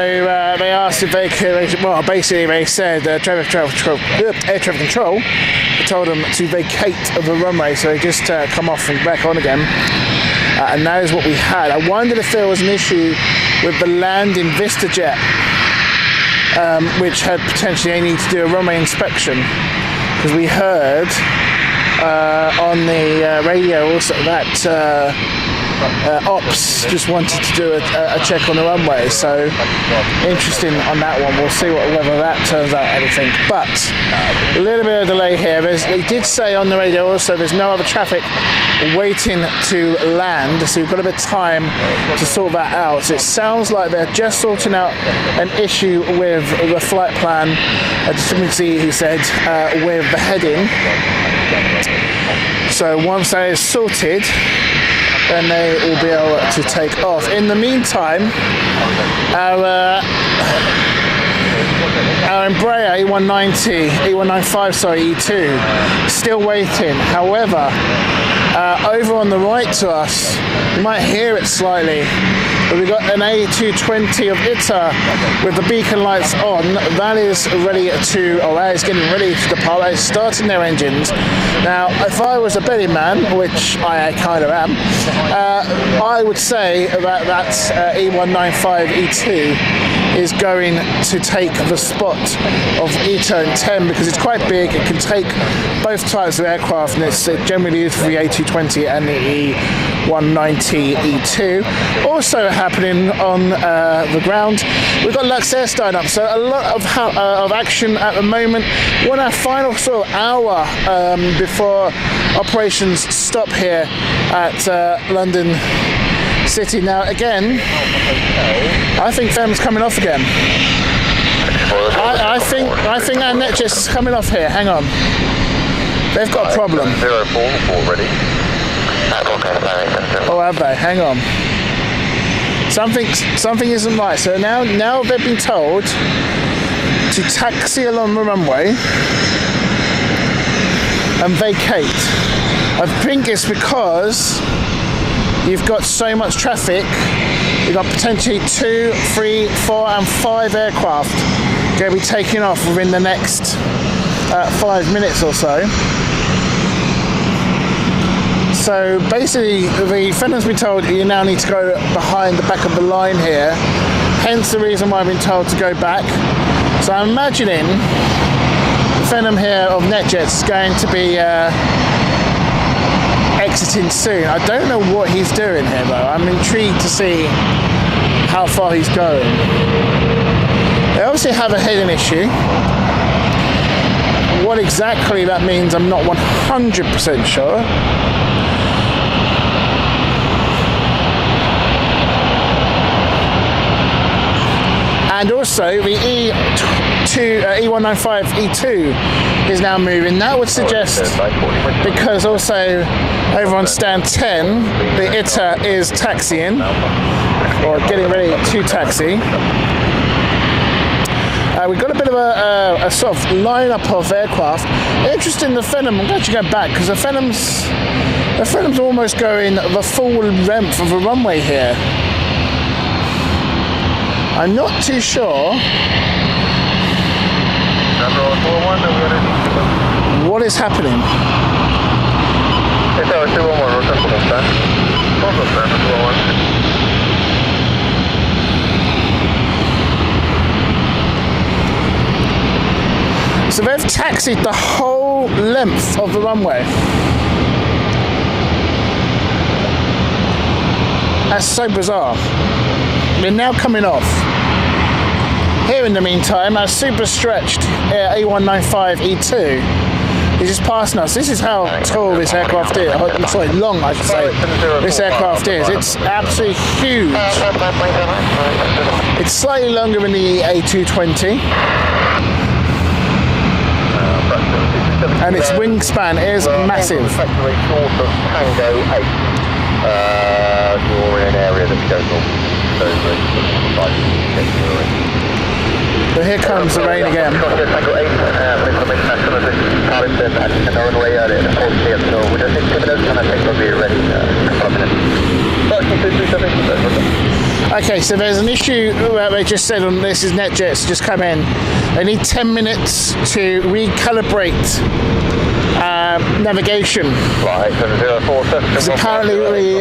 they asked if they could, well basically they said air traffic control told them to vacate the runway, so they just come off and back on again. And that is what we had. I wondered if there was an issue with the landing VistaJet, which had potentially they need to do a runway inspection, because we heard on the radio also that Ops just wanted to do a check on the runway, so interesting on that one. We'll see whether that turns out anything, but a little bit of delay here. They did say on the radio also there's no other traffic waiting to land, so we've got a bit of time to sort that out. So it sounds like they're just sorting out an issue with the flight plan, a discrepancy, he said, with the heading. So once that is sorted, then they will be able to take off. In the meantime, our Embraer E195, E2, still waiting. However, over on the right to us, you might hear it slightly, but we've got an A220 of ITA with the beacon lights on. That is ready to, or that is getting ready to depart. That is starting their engines. Now, if I was a betting man, which I kind of am, I would say that E195 E2 is going to take the spot of ITA and 10, because it's quite big. It can take both types of aircraft, and it's generally used for the A220 and the E190 E2. Also happening on the ground, we've got Luxair starting up, so a lot of action at the moment. We're in our final sort of hour before operations stop here at London City. Now again, I think FEM's coming off again. I think our NetJet's coming off here. Hang on, they've got a problem. 04 ready. Oh, have they? Hang on. Something isn't right. So now they've been told to taxi along the runway and vacate. I think it's because you've got so much traffic. You've got potentially 2, 3, 4 and 5 aircraft going to be taking off within the next 5 minutes or so. So basically the FEM's been told you now need to go behind the back of the line here, hence the reason why I've been told to go back. So I'm imagining the FEM here of NetJet's going to be exiting soon. I don't know what he's doing here though. I'm intrigued to see how far he's going. They obviously have a heading issue. What exactly that means I'm not 100% sure. And also the E195E2 is now moving. That would suggest, because also over on stand 10, the ITA is taxiing, or getting ready to taxi. We've got a bit of a sort of lineup of aircraft. Interesting, the Phenom, I'm glad you go back, because the Phenom's almost going the full length of the runway here. I'm not too sure what is happening. So they've taxied the whole length of the runway. That's so bizarre. They're now coming off. Here in the meantime, our super stretched A195E2 is just passing us. This is how tall this aircraft is. Sorry, long I should say. This aircraft is. It's absolutely huge. It's slightly longer than the A220. And its wingspan is massive. You're in an area that we don't But here comes the rain again. Okay, so there's an issue that they just said on this is NetJets just come in. They need 10 minutes to recalibrate navigation. Right, because apparently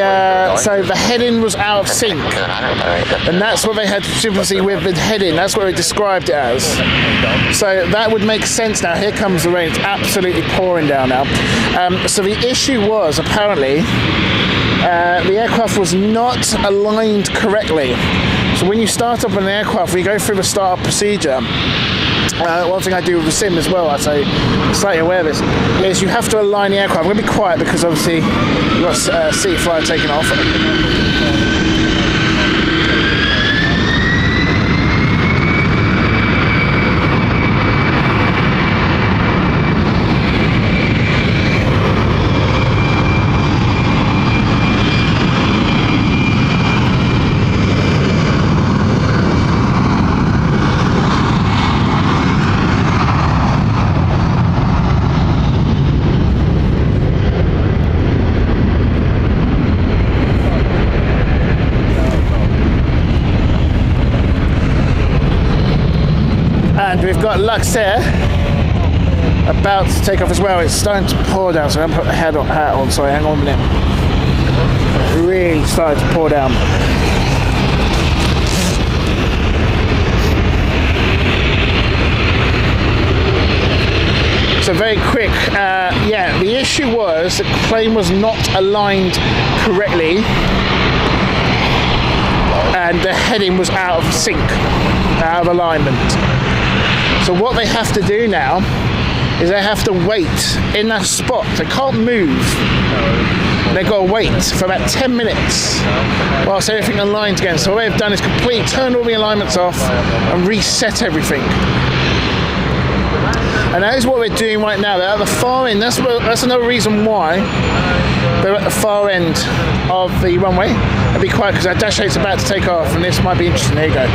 so the heading was out of sync, and that's what they had difficulty with the heading. That's what they described it as. So that would make sense now. Here comes the rain. It's absolutely pouring down now. So the issue was apparently the aircraft was not aligned correctly. So when you start up an aircraft, we go through the startup procedure. One thing I do with the sim as well, I'd say, slightly aware of this, is you have to align the aircraft. I'm going to be quiet because obviously you've got seat flyer taking off. And we've got Luxair about to take off as well. It's starting to pour down, so I'm going to put the hat on. Sorry, hang on a minute. It really started to pour down. So very quick, yeah, the issue was the plane was not aligned correctly and the heading was out of sync, out of alignment. So what they have to do now is they have to wait in that spot. They can't move. They've got to wait for about 10 minutes whilst everything aligns again. So what they've done is completely turn all the alignments off and reset everything. And that is what we're doing right now. They're at the far end. That's another reason why they're at the far end of the runway. I'll be quiet because our dash 8's about to take off and this might be interesting. There you go.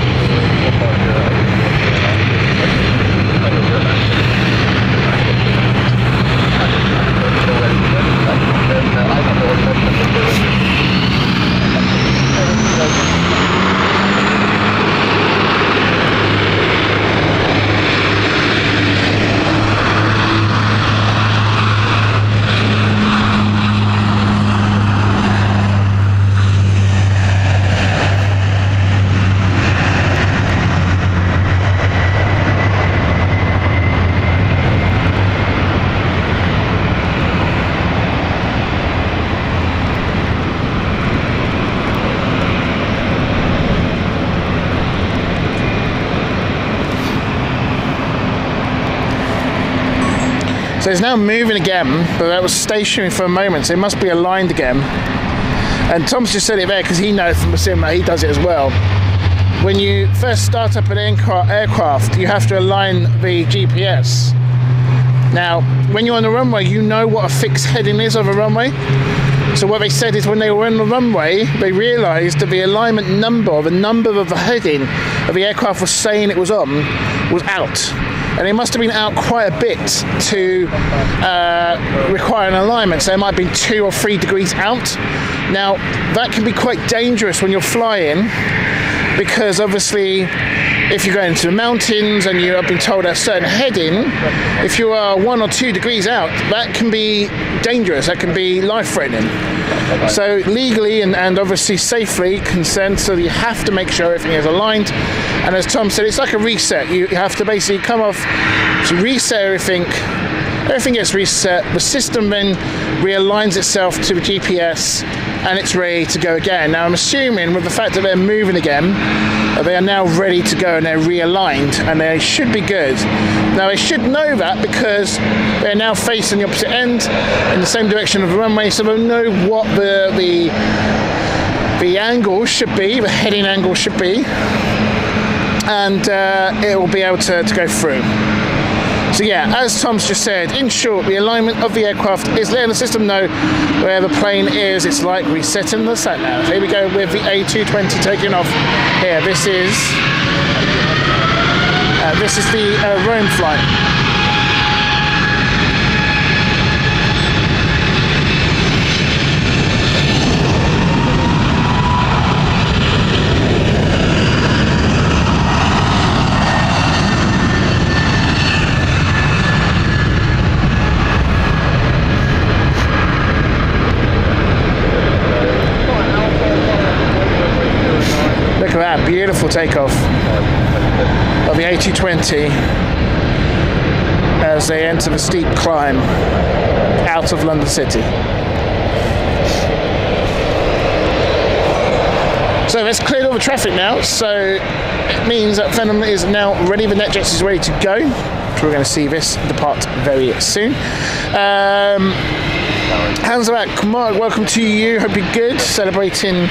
So it's now moving again, but that was stationary for a moment, so it must be aligned again. And Tom's just said it there because he knows from the sim that he does it as well. when you first start up an aircraft, you have to align the GPS. Now, when you're on the runway, you know what a fixed heading is of a runway. So what they said is when they were on the runway, they realised that the alignment number, or the number of the heading that the aircraft was saying it was on, was out. And it must have been out quite a bit to require an alignment. So it might have been 2 or 3 degrees out. Now, that can be quite dangerous when you're flying, because obviously if you're going into the mountains and you have been told a certain heading, if you are 1 or 2 degrees out, that can be dangerous, that can be life-threatening. So legally and obviously safely concerned, so you have to make sure everything is aligned. And as Tom said, it's like a reset. You have to basically come off to reset everything. Everything gets reset, the system then realigns itself to the GPS and it's ready to go again. Now I'm assuming with the fact that they're moving again, they are now ready to go and they're realigned and they should be good. Now they should know that because they're now facing the opposite end in the same direction of the runway, so they'll know what the angle should be, the heading angle should be, and it will be able to go through. So yeah, as Tom's just said, in short, the alignment of the aircraft is letting the system know where the plane is. It's like resetting the sat nav. Here we go with the A220 taking off. Here, this is the Rome flight. Look at that beautiful takeoff of the A220 as they enter the steep climb out of London City. So that's cleared all the traffic now, so it means that Venom is now ready, the NetJets is ready to go. So we're going to see this depart very soon. Hands back, Mark, welcome to you, hope you're good, celebrating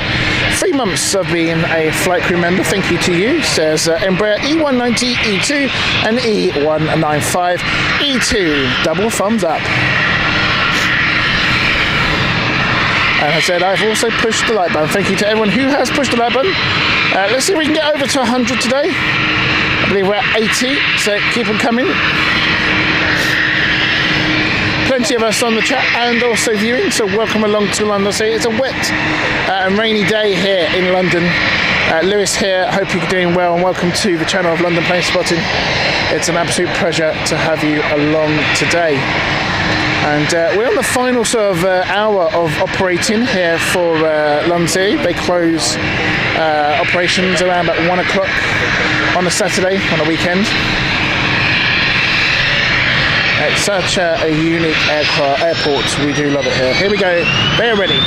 3 months of being a flight crew member, thank you to you, says Embraer E190, E2 and E195, E2, double thumbs up. And I said I've also pushed the like button, thank you to everyone who has pushed the like button. Let's see if we can get over to 100 today, I believe we're at 80, so keep them coming. Plenty of us on the chat and also viewing, so welcome along to London City. It's a wet and rainy day here in London. Lewis here, hope you're doing well and welcome to the channel of London Planespotting. It's an absolute pleasure to have you along today. And we're on the final sort of hour of operating here for London City. They close operations around about 1 o'clock on a Saturday, on a weekend. It's such a unique airport, we do love it here. Here we go, they're ready.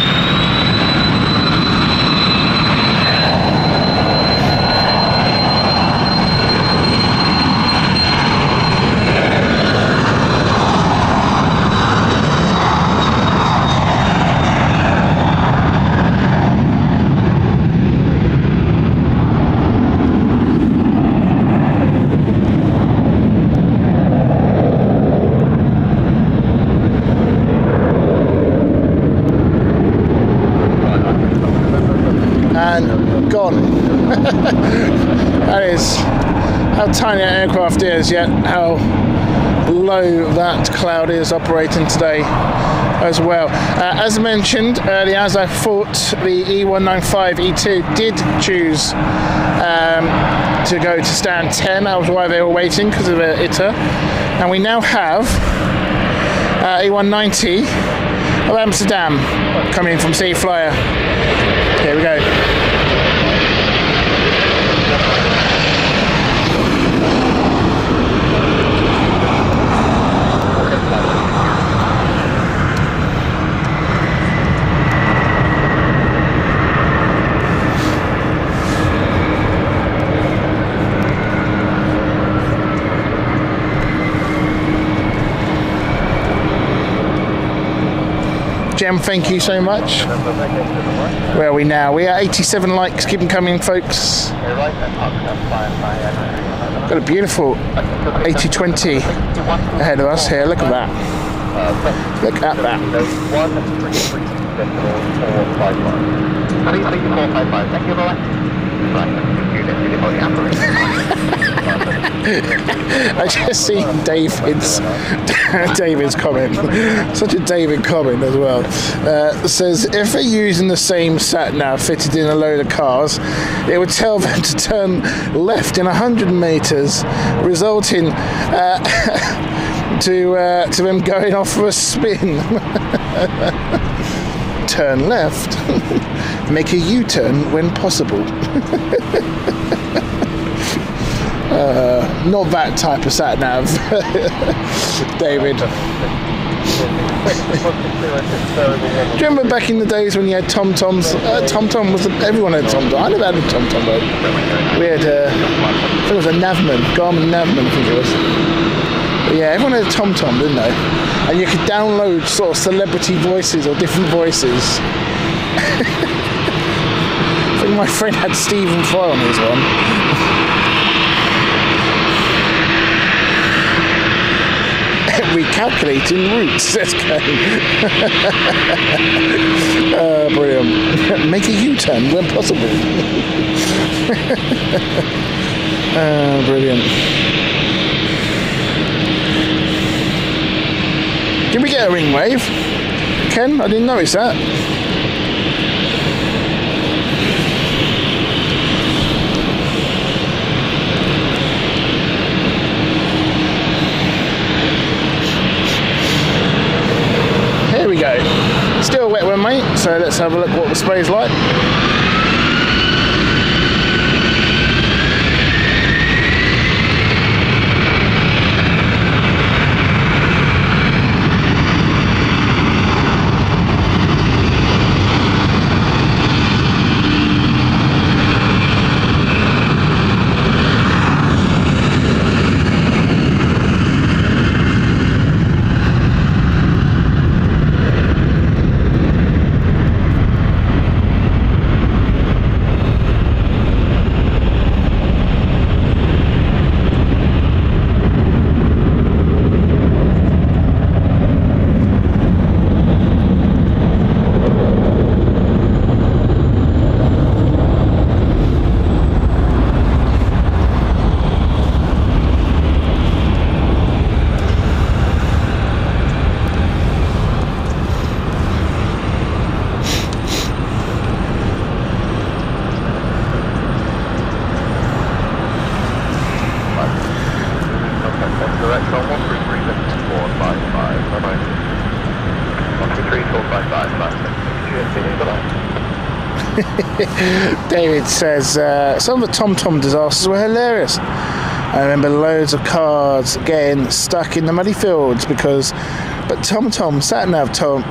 That is how tiny an aircraft is, yet how low that cloud is operating today as well. As mentioned earlier, as I thought, the E195 E2 did choose to go to stand 10. That was why they were waiting, because of the ITER. And we now have E190 of Amsterdam coming in from Sea Flyer. Here we go. Jem, thank you so much. Where are we now? We are 87 likes. Keep them coming, folks. Got a beautiful 80-20 ahead of us here. Look at that. Look at that. 33455. Thank you very much. I just see David's comment. Such a David comment as well. Says if they're using the same sat nav fitted in a load of cars, it would tell them to turn left in 100 meters, resulting to them going off for a spin. Turn left. Make a U-turn when possible. Not that type of sat nav, David. Do you remember back in the days when you had TomToms? TomTom was everyone had TomTom. I never had a TomTom though. We had I think it was a Navman, Garmin Navman, I think it was. But yeah, everyone had a TomTom, didn't they? And you could download sort of celebrity voices or different voices. I think my friend had Stephen Fry on his one. Recalculating routes. Let's go. Brilliant. Make a U-turn when possible. Brilliant. Did we get a ring wave? Ken, I didn't notice that. Here we go. Still a wet one, mate, so let's have a look what the spray's like. David says some of the TomTom disasters were hilarious. I remember loads of cars getting stuck in the muddy fields but the sat-nav told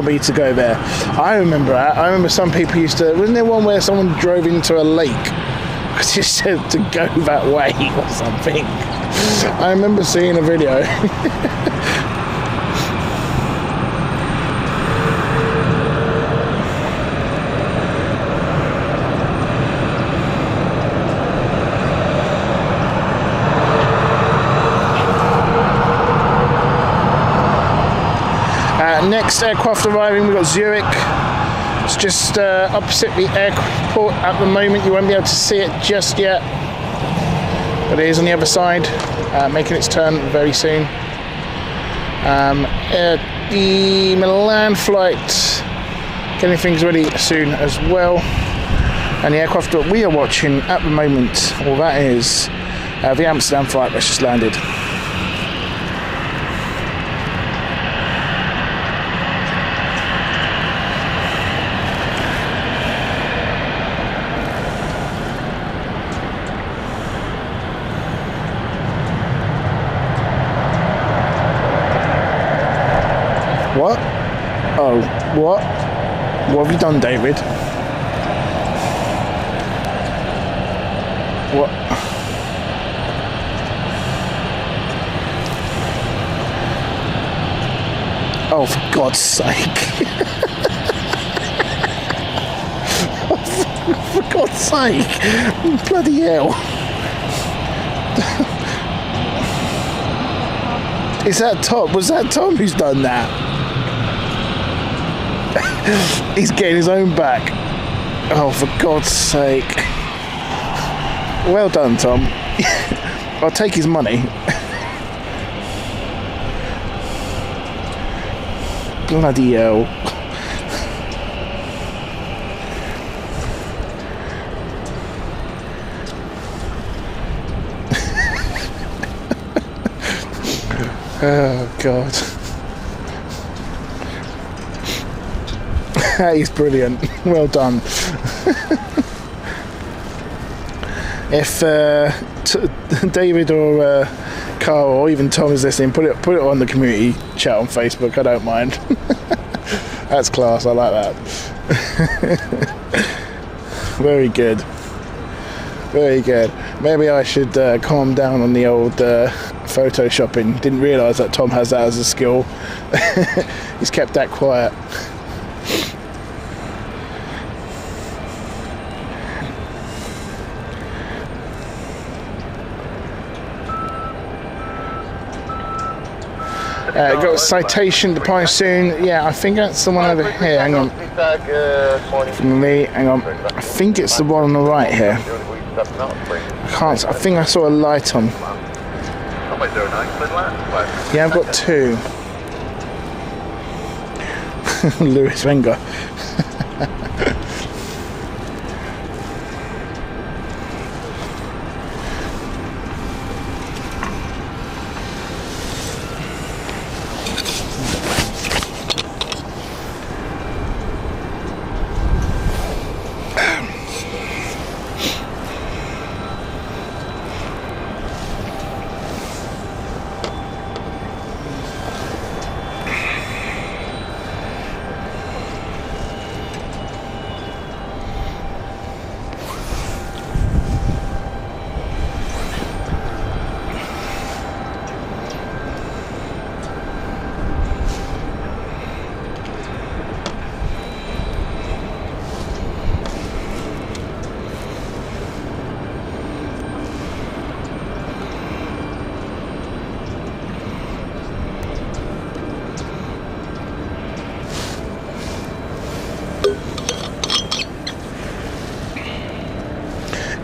me to go there. I remember that. I remember some people used to, wasn't there one where someone drove into a lake because it said to go that way or something? I remember seeing a video. Next aircraft arriving, we've got Zurich. It's just opposite the airport at the moment. You won't be able to see it just yet, but it is on the other side, making its turn very soon. The Milan flight, getting things ready soon as well. And the aircraft that we are watching at the moment, well, that is the Amsterdam flight that's just landed. What? Oh, what? What have you done, David? What? Oh, for God's sake. For God's sake. Bloody hell. Is that Tom? Was that Tom who's done that? He's getting his own back. Oh, for God's sake. Well done, Tom. I'll take his money. Bloody hell. Oh, God. That is brilliant. Well done. If David or Carl or even Tom is listening, put it on the community chat on Facebook. I don't mind. That's class. I like that. Very good. Very good. Maybe I should calm down on the old photoshopping. Didn't realise that Tom has that as a skill. He's kept that quiet. Got a citation departing soon. Yeah, I think that's the one over here. Hang on. From me, hang on. I think it's the one on the right here. I can't. I think I saw a light on. Yeah, I've got two. Lewis Wenger.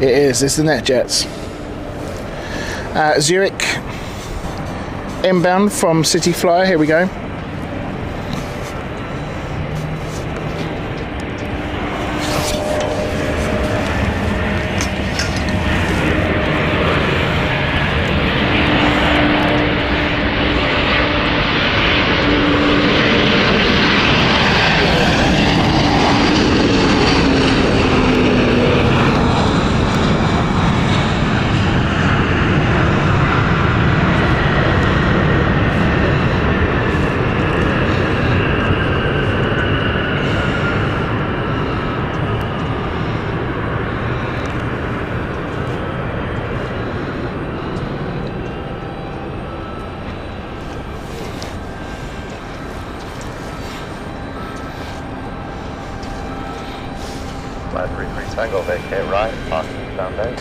It is. It's the NetJets. Zurich inbound from City Flyer. Here we go. Tango vacate right, parking down there.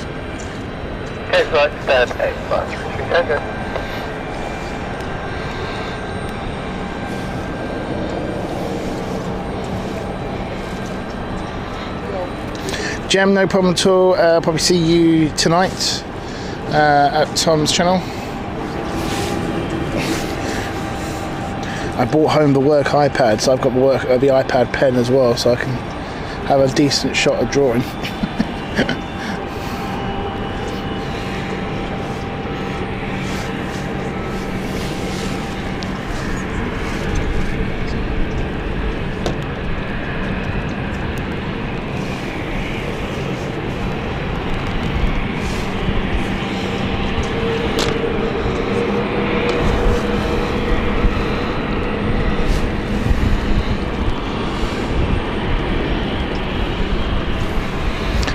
Okay, so right, stand 8, flight 33, okay. Jem, no problem at all. Probably see you tonight at Tom's channel. I brought home the work iPad, so I've got the iPad pen as well, so I can have a decent shot of drawing.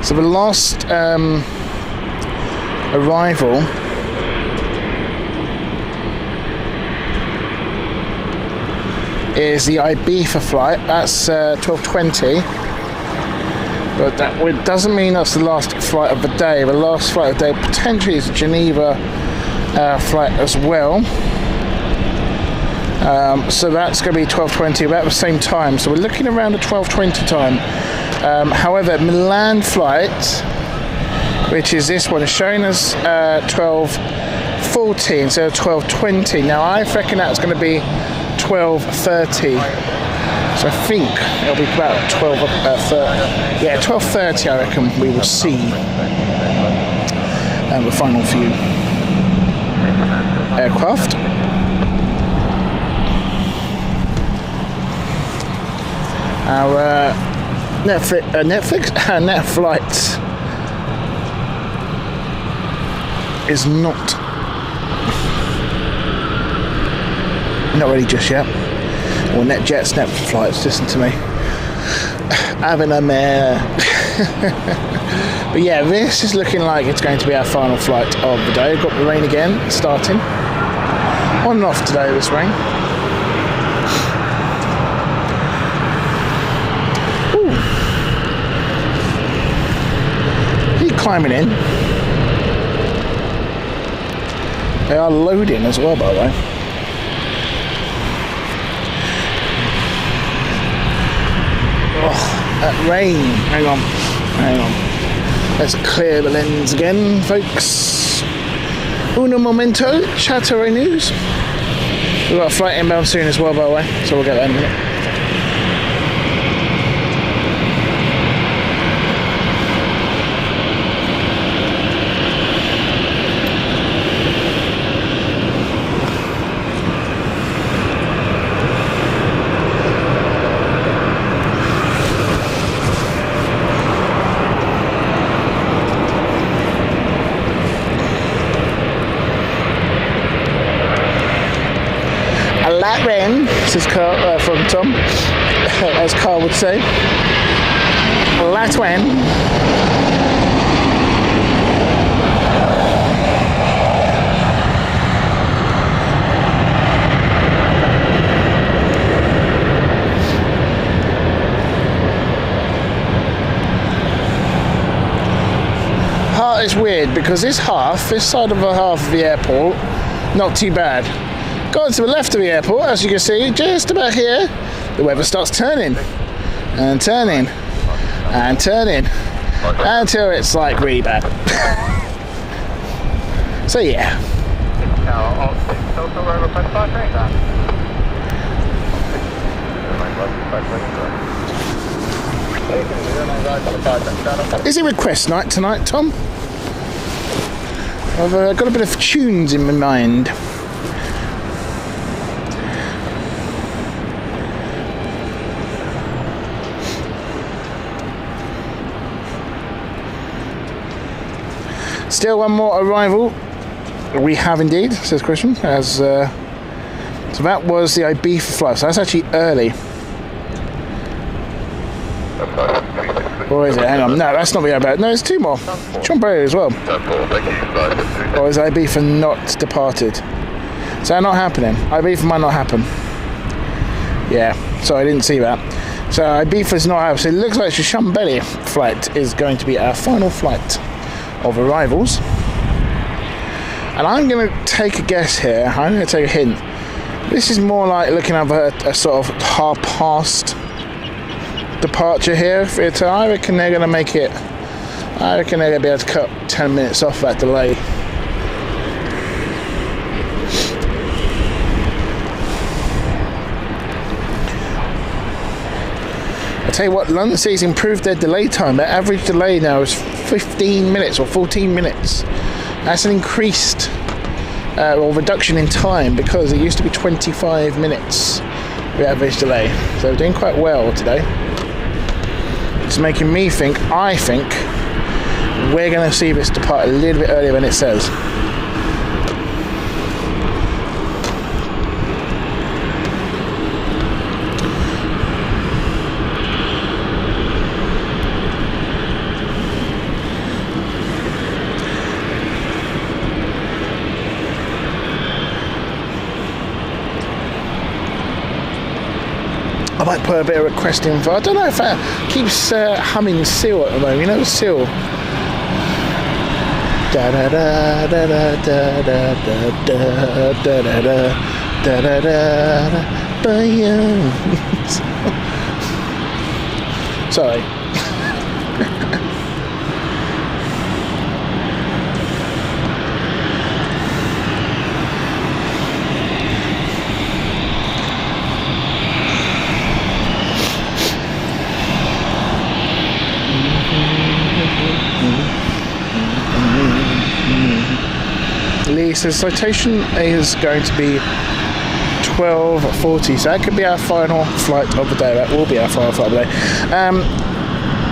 So the last arrival is the Ibiza flight. That's 12:20. But that doesn't mean that's the last flight of the day. The last flight of the day potentially is a Geneva flight as well. So that's going to be 12:20, about the same time. So we're looking around a 12:20 time. However, Milan flight, which is this one, is showing us 12:40 instead of 12:20. Now I reckon that's going to be 12:30. So I think it'll be about 12:30. I reckon we will see the final few aircraft. Our net flight is not ready just yet. Or NetJet's net flights, listen to me. Having a mare. But yeah, this is looking like it's going to be our final flight of the day. We've got the rain again, starting. On and off today, this rain. Ooh. Keep climbing in. They are loading as well, by the way. That rain. Hang on. Let's clear the lens again, folks. Uno momento, Chateau News. We've got a flight inbound soon as well, by the way, so we'll get that in a minute. This is Carl, from Tom, as Carl would say. Latwen. Heart is weird because this side of the half of the airport, not too bad. Going to the left of the airport, as you can see, just about here, the weather starts turning and turning and turning until it's like really bad. So yeah. Is it request night tonight, Tom? I've got a bit of tunes in my mind. Still one more arrival. We have indeed, says Christian. So that was the Ibiza flight. So that's actually early. Or is it? Hang on. No, that's not the Ibiza. No, there's two more. Chombo as well. Or is Ibiza not departed? Is that not happening? Ibiza might not happen. Yeah. Sorry, I didn't see that. So Ibiza's not happening. So it looks like the Chambéry flight is going to be our final flight of arrivals, and I'm going to take a guess here. I'm going to take a hint. This is more like looking at a sort of half past departure here. I reckon they're going to make it. I reckon they're going to be able to cut 10 minutes off that delay. I tell you what, London City's improved their delay time. Their average delay now is 15 minutes or 14 minutes. That's an increased or reduction in time, because it used to be 25 minutes the average delay. So we're doing quite well today. It's making me think, I think we're going to see this depart a little bit earlier than it says. put a bit of request in for. I don't know if that keeps humming Seal at the moment. You know Seal. Da da da da da da da da da da da da da da. Sorry. Lee says citation is going to be 12:40, so that could be our final flight of the day. That will be our final flight of the day.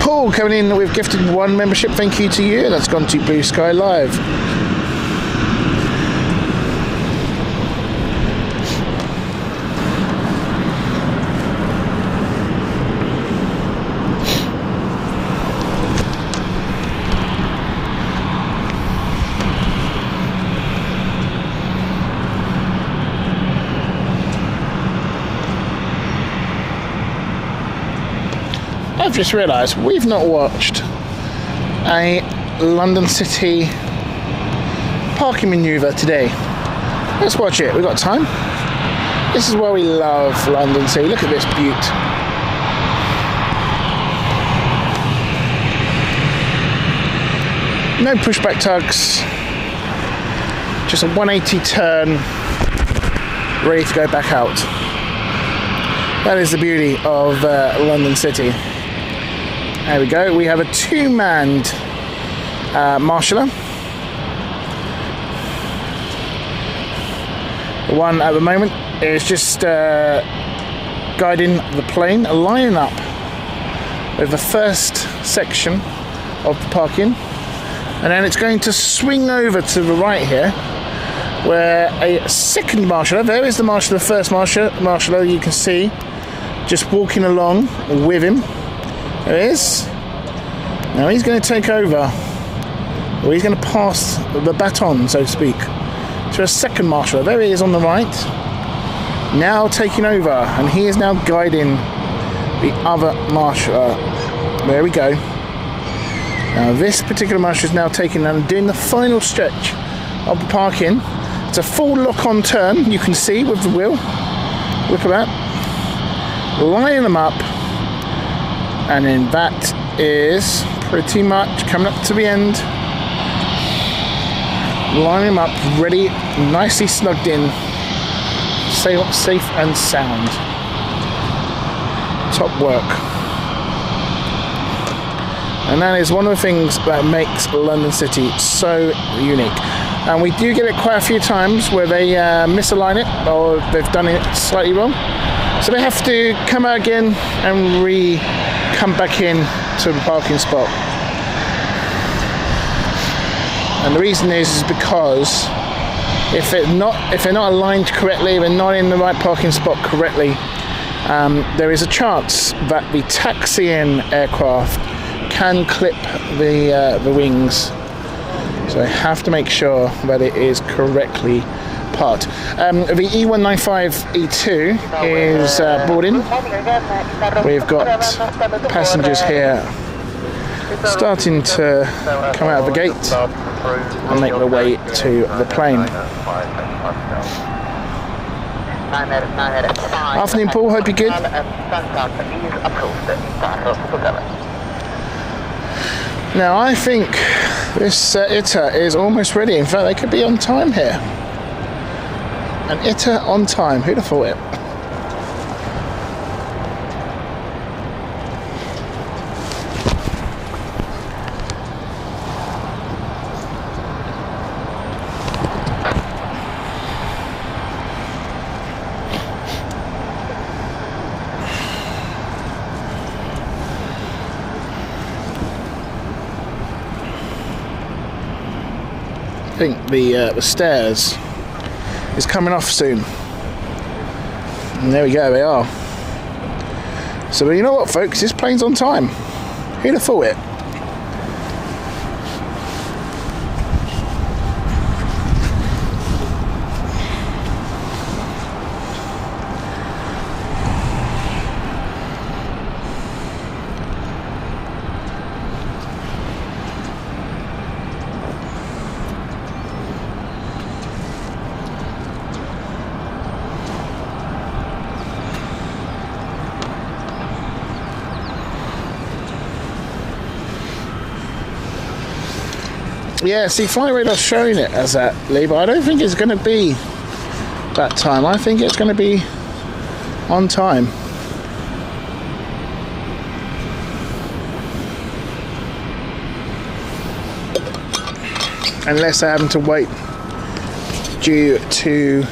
Paul coming in with gifted 1 membership. Thank you to you. That's gone to Blue Sky Live. I've just realised we've not watched a London City parking manoeuvre today. Let's watch it. We've got time. This is why we love London City. Look at this beaut. No pushback tugs. Just a 180 turn, ready to go back out. That is the beauty of London City. There we go. We have a 2-manned marshaller. The one at the moment is just guiding the plane, lining up with the first section of the parking, and then it's going to swing over to the right here, where a second marshaller, there is the marshaller, the first marshaller you can see, just walking along with him. There he is. Now he's going to take over, or he's going to pass the baton, so to speak, to a second marshaller. There he is on the right, now taking over, and he is now guiding the other marshaller. There we go. Now this particular marshaller is now taking and doing the final stretch of the parking. It's a full lock-on turn, you can see, with the wheel. Look at that. Lining them up. And then that is pretty much coming up to the end. Lining them up, ready, nicely snugged in. Safe and sound. Top work. And that is one of the things that makes London City so unique. And we do get it quite a few times where they misalign it, or they've done it slightly wrong. So they have to come out again and come back in to the parking spot. And the reason is because if they're not aligned correctly, they're not in the right parking spot correctly, there is a chance that the taxiing aircraft can clip the wings. So I have to make sure that it is correctly parked. The E195E2 is boarding. We've got passengers here starting to come out of the gate and make their way to the plane. Afternoon, Paul. Hope you're good. Now I think this ITA is almost ready. In fact, they could be on time here. An ITA on time. Who'd have thought it? I think the stairs is coming off soon. And there we go, they are. So you know what, folks, this plane's on time. Who'd have thought it? Yeah, see, flight radar's showing it as that, Lee, but I don't think it's going to be that time. I think it's going to be on time. Unless they're having to wait due to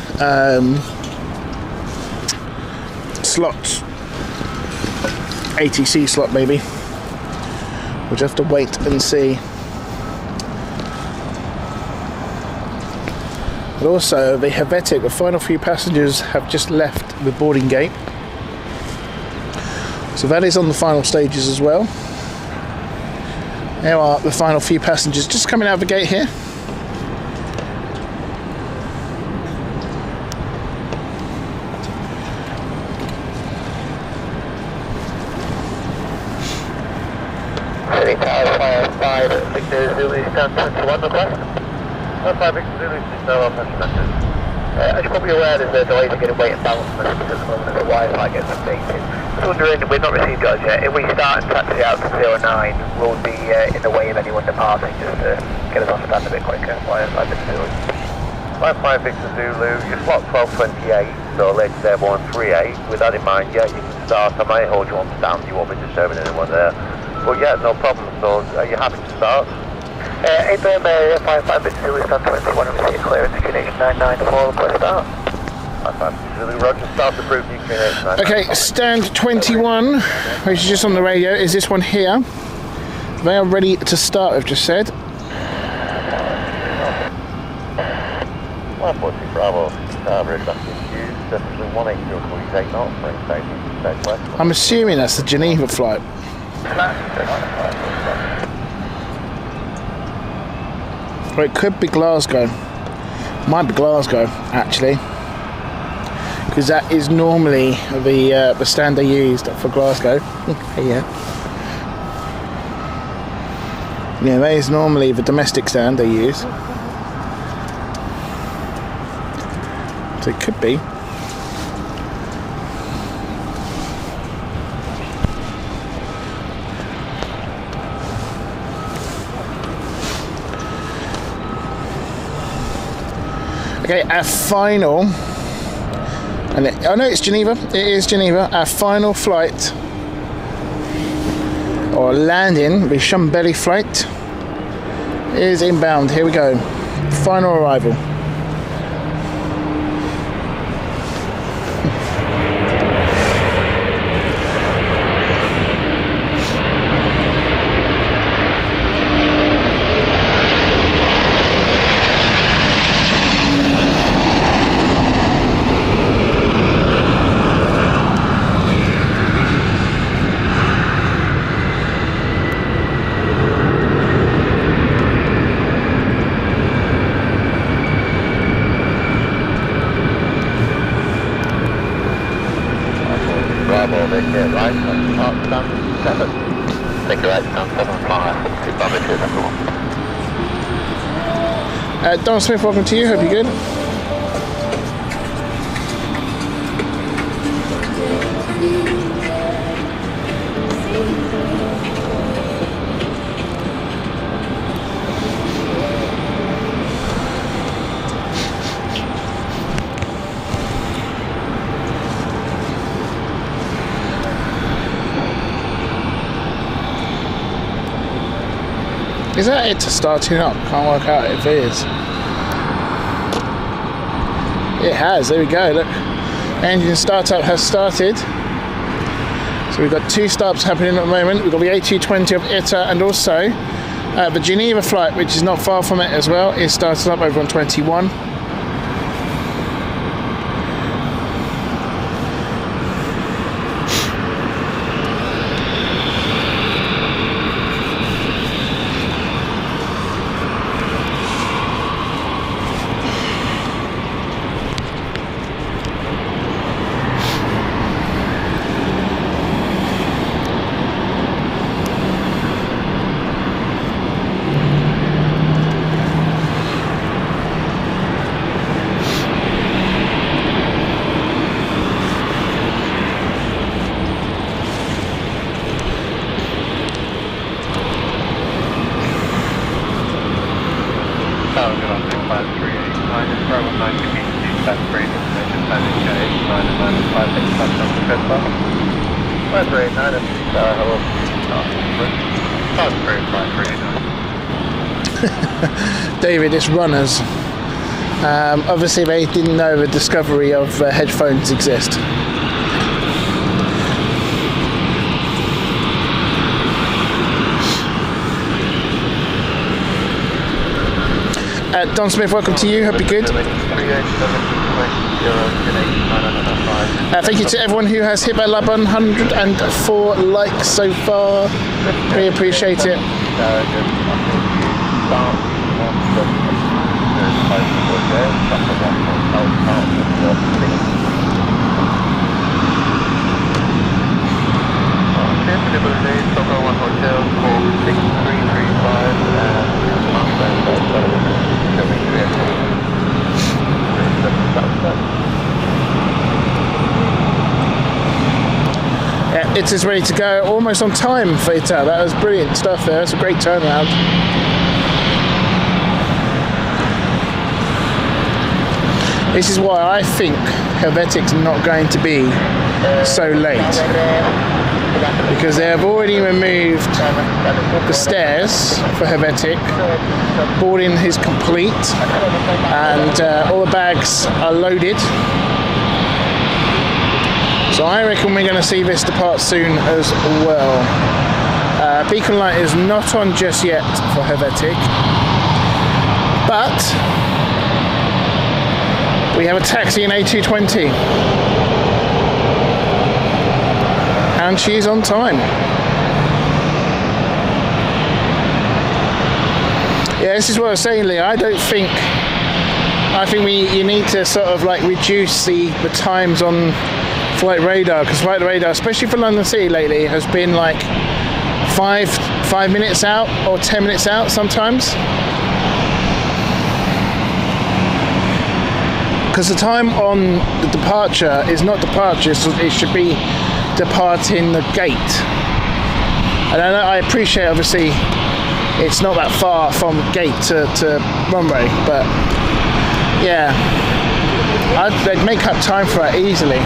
slots, ATC slot maybe. We'll just have to wait and see. But also the Helvetic, the final few passengers have just left the boarding gate. So that is on the final stages as well. There are the final few passengers just coming out of the gate here. City Tower, Fire 5, Victor Zulu, stand 21 request. Fire 5, Victor Zulu, no operation message. As you're probably aware, there's a delay to get a weight and balance message at the moment as the Wi-Fi gets updated. Just wondering, we've not received yours yet. If we start and taxi out to 09, we'll be in the way of anyone departing, just to get us off stand a bit quicker. Fire 5, Victor Zulu. Fire 5, Victor Zulu, your slot 1228, so latest airborne 38. With that in mind, yeah, you can start. I might hold you on stand, you won't be disturbing anyone there. But yeah, no problem. So, are you happy to start? ABM 55 Victor Zulu, stand 21, and receive clearance, destination 994, request start. 55 Zulu, Roger, start approved, destination 994. Okay, stand 21, which is just on the radio, is this one here. They are ready to start, I've just said. 140 Bravo, average back in use, definitely 180 knots, spring station, southwest. I'm assuming that's the Geneva flight. Or it could be Glasgow. Might be Glasgow, actually, because that is normally the stand they used for Glasgow. Yeah, that is normally the domestic stand they use. So it could be. Okay, our final, and I know it's Geneva, it is Geneva, our final flight, or landing, the Chambéry flight, is inbound. Here we go, final arrival. Don Smith, welcome to you. Hope you're good. Is that it starting up? Can't work out if it is. It has, there we go, look. Engine startup has started. So we've got two stops happening at the moment. We've got the A220 of ITA, and also the Geneva flight, which is not far from it as well, is starting up over on 21. David, it's runners. Obviously they didn't know the discovery of headphones exist. Don Smith, welcome to you. Hope you're good. Thank you to everyone who has hit that 104 likes so far. Really appreciate it. Yeah, it is ready to go, almost on time for ITA. That was brilliant stuff there. That's a great turnaround. This is why I think Helvetic's not going to be so late, because they have already removed the stairs for Helvetic. Boarding is complete, and all the bags are loaded. So I reckon we're going to see this depart soon as well. Beacon light is not on just yet for Helvetic, but we have a taxi in A220, and she's on time. Yeah, this is what I was saying, Lee. I think you need to sort of like reduce the times on flight radar, because flight radar, especially for London City lately, has been like five minutes out or 10 minutes out sometimes. Because the time on the departure is not departure, so it should be departing the gate. And I appreciate, obviously, it's not that far from gate to runway, but yeah, they'd make up time for it easily.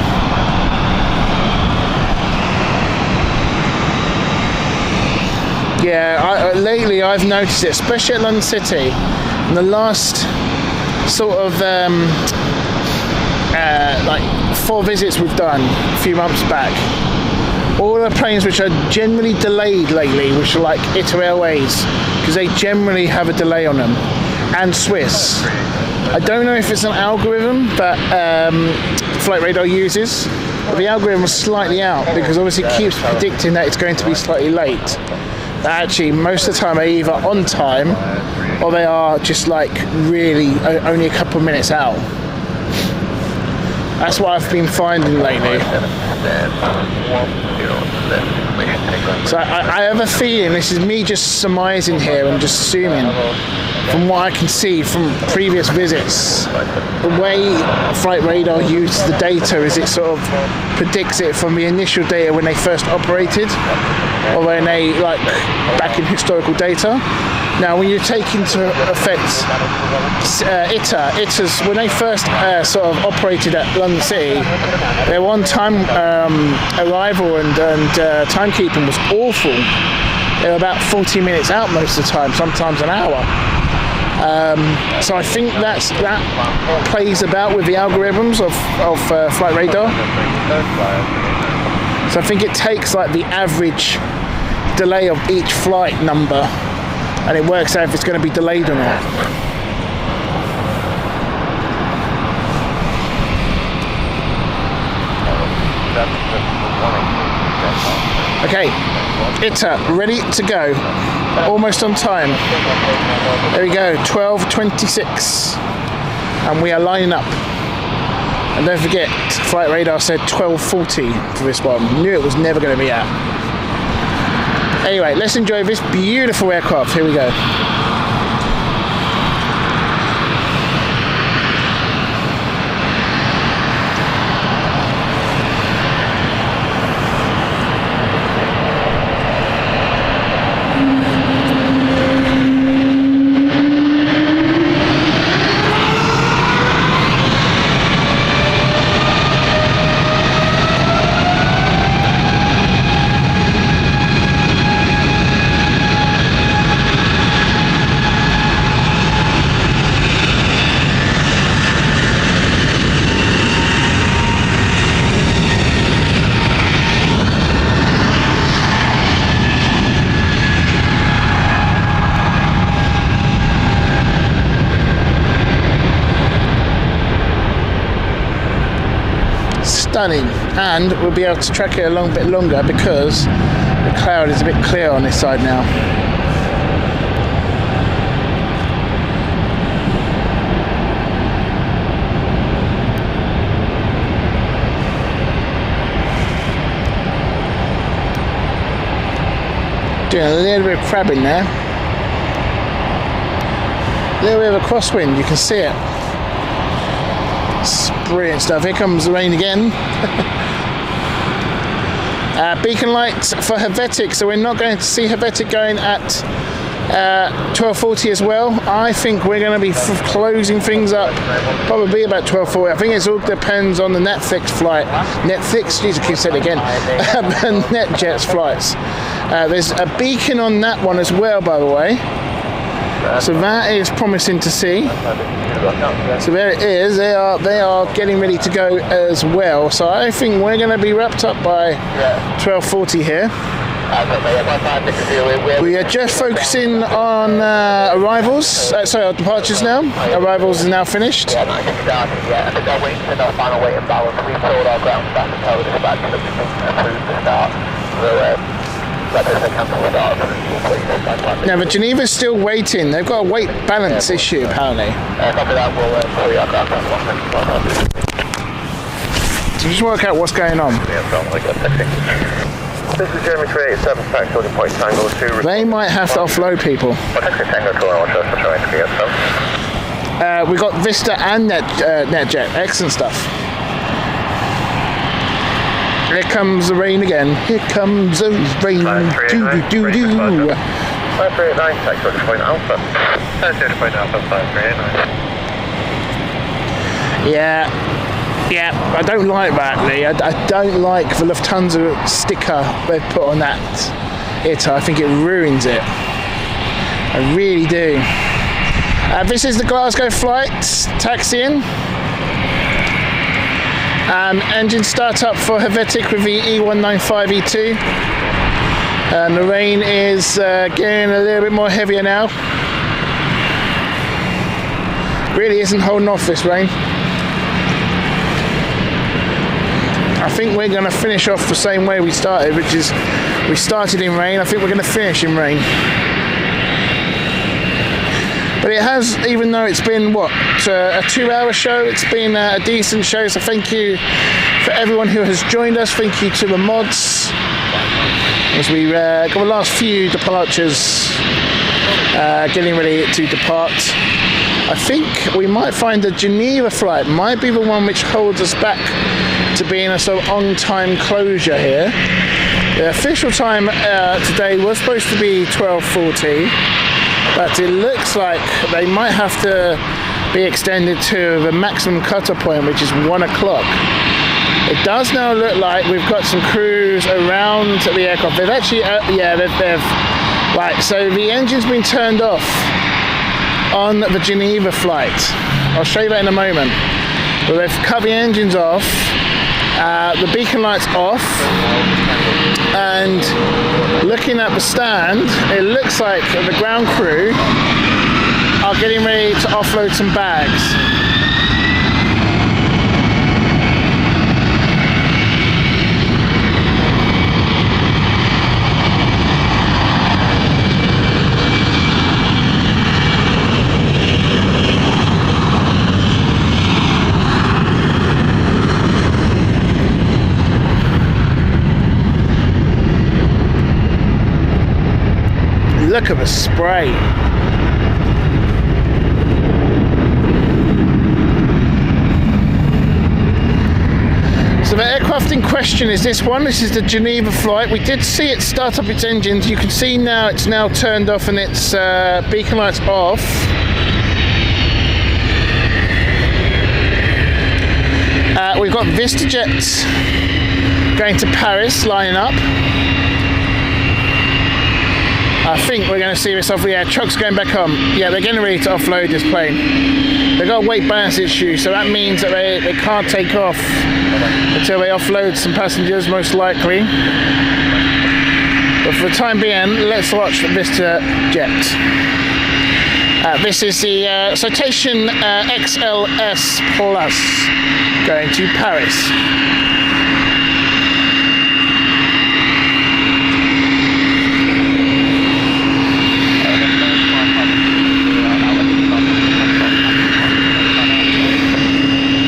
Yeah, lately I've noticed it, especially at London City, in the last sort of like 4 visits we've done a few months back, all the planes which are generally delayed lately, which are like ITA Airways, because they generally have a delay on them, and Swiss. I don't know if it's an algorithm that Flight Radar uses, but the algorithm is slightly out, because obviously it keeps predicting that it's going to be slightly late. But actually, most of the time they're either on time, or they are just like really only a couple of minutes out. That's what I've been finding lately. So I have a feeling, this is me just surmising here and just assuming, from what I can see from previous visits, the way Flight Radar uses the data is it sort of predicts it from the initial data when they first operated, or when they, like, back in historical data. Now, when you take into effect ITA's, when they first sort of operated at London City, their on-time arrival and timekeeping was awful. They were about 40 minutes out most of the time, sometimes an hour. So I think that plays about with the algorithms of Flight Radar. So I think it takes like the average delay of each flight number, and it works out if it's going to be delayed or not. Okay, ITA ready to go, almost on time. There we go, 12:26, and we are lining up. And don't forget, Flight Radar said 12:40 for this one. Knew it was never going to be out. Anyway, let's enjoy this beautiful aircraft. Here we go. stunning, and we'll be able to track it along a bit longer because the cloud is a bit clear on this side now. Doing a little bit of crabbing there. A little bit of a crosswind, you can see it. It's brilliant stuff. Here comes the rain again. Beacon lights for Helvetic, so we're not going to see Helvetic going at 12:40 as well. I think we're going to be closing things up probably about 12:40. I think it all depends on the Netflix flight. Netflix, Jesus, I keep saying it again. NetJet's flights. There's a beacon on that one as well, by the way. So that is promising to see. So there it is. They are getting ready to go as well. So I think we're going to be wrapped up by 12:40 here. We are just focusing on arrivals. Sorry, our departures now. Arrivals is now finished. Now the Geneva's still waiting. They've got a weight balance issue apparently. So just work out what's going on. This is Jeremy 387, taxi holding point Tango 2. They might have to offload people. We got Vista and NetJet. Excellent stuff. Here comes the rain again. Here comes the rain. Do-do-do-do. 5389, taxi holding point Alpha. Taxi holding point Alpha 5389. Yeah, I don't like that, Lee. I don't like the Lufthansa sticker they've put on that ITA. I think it ruins it. I really do. This is the Glasgow flight, taxiing. Engine start up for Helvetic with the E195E2. And the rain is getting a little bit more heavier now. Really isn't holding off this rain. I think we're going to finish off the same way we started, which is we started in rain. I think we're going to finish in rain. But it has, even though it's been, a 2-hour show, it's been a decent show. So thank you for everyone who has joined us. Thank you to the mods. As we got the last few departures getting ready to depart. I think we might find the Geneva flight might be the one which holds us back to being a sort of on-time closure here. The official time today was supposed to be 12:40, but it looks like they might have to be extended to the maximum cut-off point, which is 1 o'clock. It does now look like we've got some crews around the aircraft. They've actually, right, so the engine's been turned off on the Geneva flight. I'll show you that in a moment. But they've cut the engines off, the beacon lights off, and looking at the stand, it looks like the ground crew are getting ready to offload some bags. Look at the spray. So the aircraft in question is this one. This is the Geneva flight. We did see it start up its engines. You can see now it's now turned off and its beacon lights off. We've got VistaJet going to Paris lining up. I think we're going to see this off. Yeah, trucks going back home. Yeah, they're getting ready to offload this plane. They've got a weight balance issue, so that means that they can't take off until they offload some passengers, most likely. But for the time being, let's watch VistaJet. This is the Citation XLS Plus going to Paris.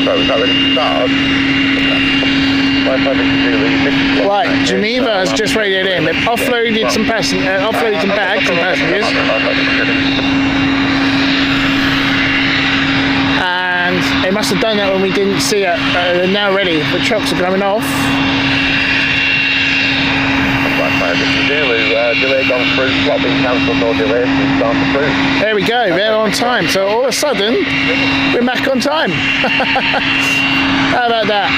So is that ready to start? Right, Geneva has just radioed in. They've offloaded some bags from passengers. And they must have done that when we didn't see it. They're now ready. The trucks are coming off. Delay gone through, slot being cancelled, no delay, start approved. There we go, they're on time. So all of a sudden, we're back on time. How about that?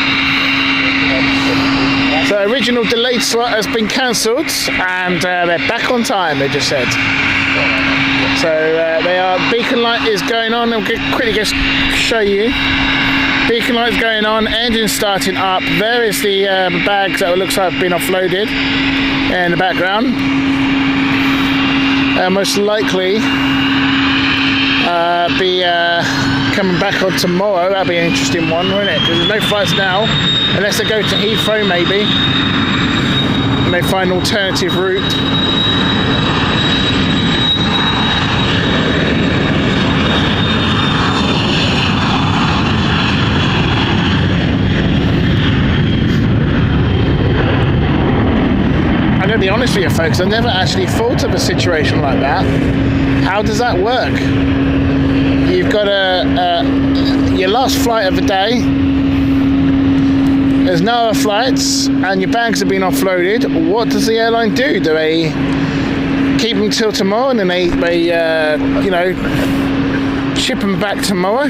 So original delayed slot has been cancelled and they're back on time, they just said. So they are, beacon light is going on. I'll quickly just show you. Beacon light is going on, engine starting up. There is the bags that it looks like have been offloaded in the background. Most likely be coming back on tomorrow. That'll be an interesting one, won't it? Because there's no flights now, unless they go to Heathrow maybe, and they find an alternative route. I'm going to be honest with you folks, I never actually thought of a situation like that. How does that work? You've got your last flight of the day, there's no other flights, and your bags have been offloaded. What does the airline do? Do they keep them till tomorrow and then they you know, ship them back tomorrow?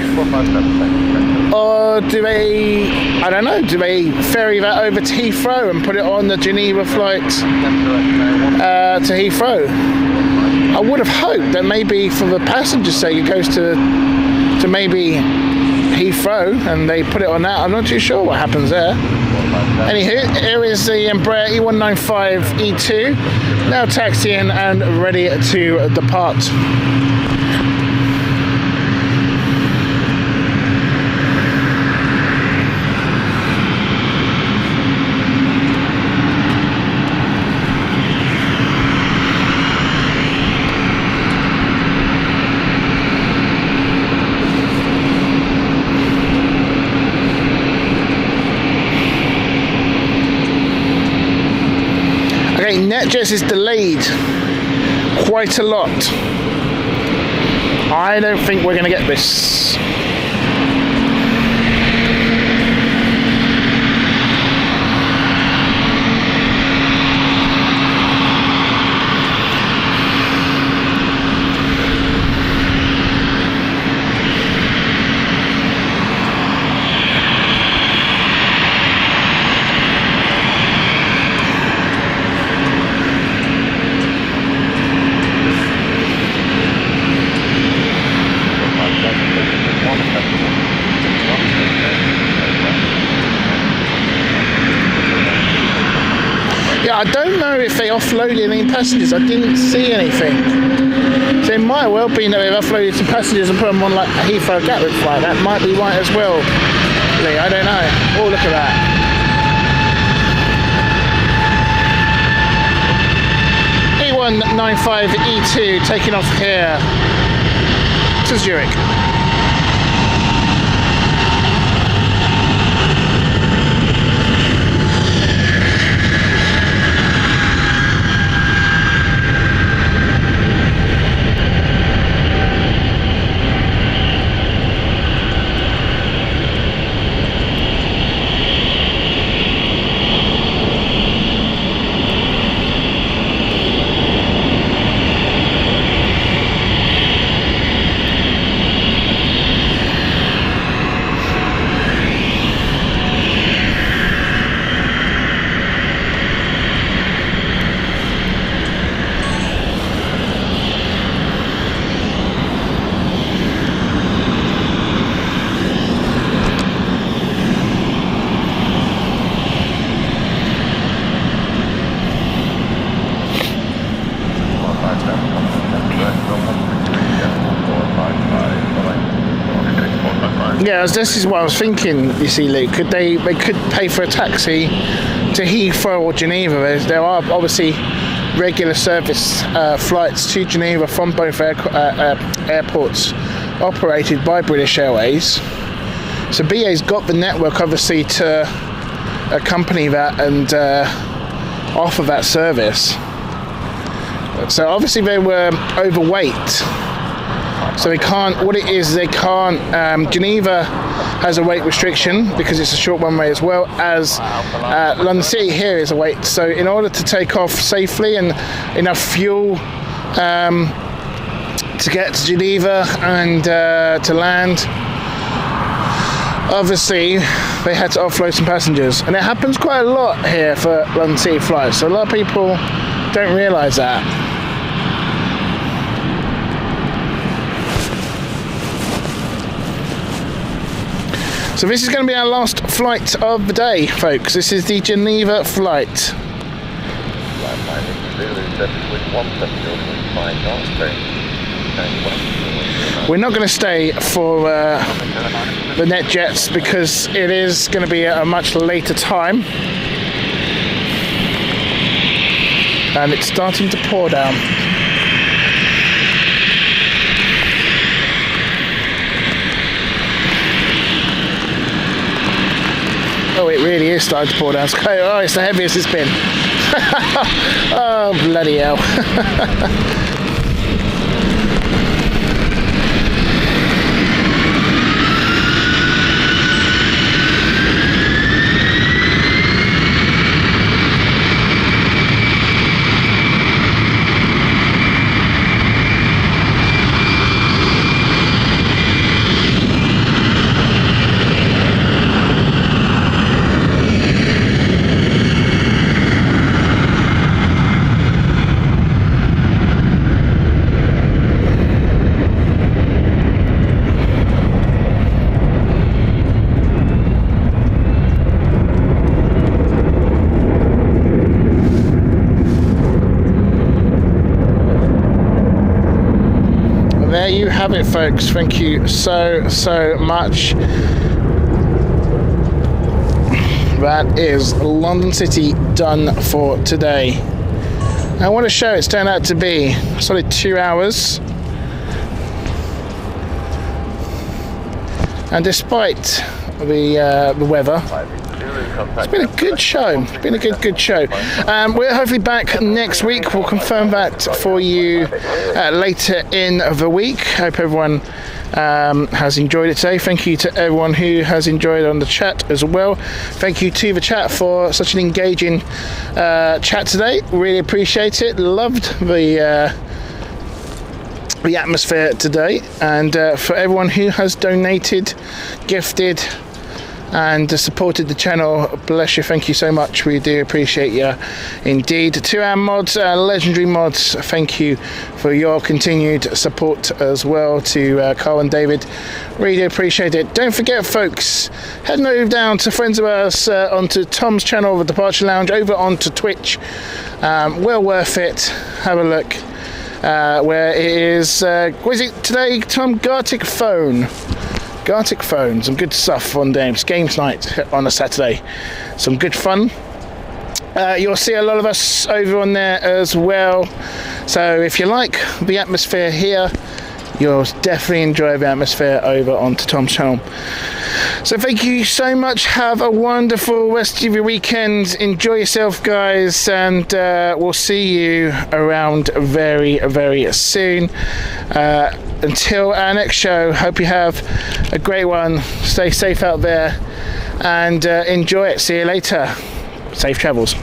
Or do they, I don't know, do they ferry that over to Heathrow and put it on the Geneva flight to Heathrow? I would have hoped that maybe for the passenger's sake it goes to maybe Heathrow and they put it on that. I'm not too sure what happens there. Anywho, here is the Embraer E195-E2 now taxiing and ready to depart. NetJets is delayed quite a lot. I don't think we're going to get this. I don't know if they offloaded any passengers. I didn't see anything. So it might well be that they've offloaded some passengers and put them on like a Heathrow Gatwick flight. That might be right as well. I don't know. Oh, look at that. E195-E2 taking off here to Zurich. Yeah, this is what I was thinking. You see, Luke, could they could pay for a taxi to Heathrow or Geneva? There are obviously regular service flights to Geneva from both airports operated by British Airways. So BA's got the network, obviously, to accompany that and offer that service. So obviously they were overweight. So they can't, what it is, they can't, Geneva has a weight restriction because it's a short runway, as well as London City here is a weight. So in order to take off safely and enough fuel to get to Geneva and to land, obviously they had to offload some passengers. And it happens quite a lot here for London City flights. So a lot of people don't realise that. So this is going to be our last flight of the day, folks. This is the Geneva flight. We're not going to stay for the NetJets because it is going to be at a much later time. And it's starting to pour down. Oh, it really is starting to pour down. Oh, it's the heaviest it's been. Oh, bloody hell. There you have it, folks. Thank you so much. That is London City done for today. I want to show it's turned out to be a solid 2 hours. And despite the weather, it's been a good show. It's been a good show. We're hopefully back next week. We'll confirm that for you later in the week. Hope everyone has enjoyed it today. Thank you to everyone who has enjoyed on the chat as well. Thank you to the chat for such an engaging chat today. Really appreciate it. Loved the atmosphere today, and for everyone who has donated, gifted and supported the channel, bless you, thank you so much. We do appreciate you indeed. To our mods, legendary mods, thank you for your continued support as well. To Carl and David, really do appreciate it. Don't forget, folks, head over down to friends of ours onto Tom's channel, The Departure Lounge, over onto Twitch. Well worth it. Have a look. Where it is, what is it today, Tom? Gartic Phone, some good stuff on games night on a Saturday, some good fun. You'll see a lot of us over on there as well, so if you like the atmosphere here, you'll definitely enjoy the atmosphere over onto Tom's channel. So thank you so much. Have a wonderful rest of your weekend. Enjoy yourself, guys, and we'll see you around very soon. Until our next show, hope you have a great one. Stay safe out there and enjoy it. See you later. Safe travels.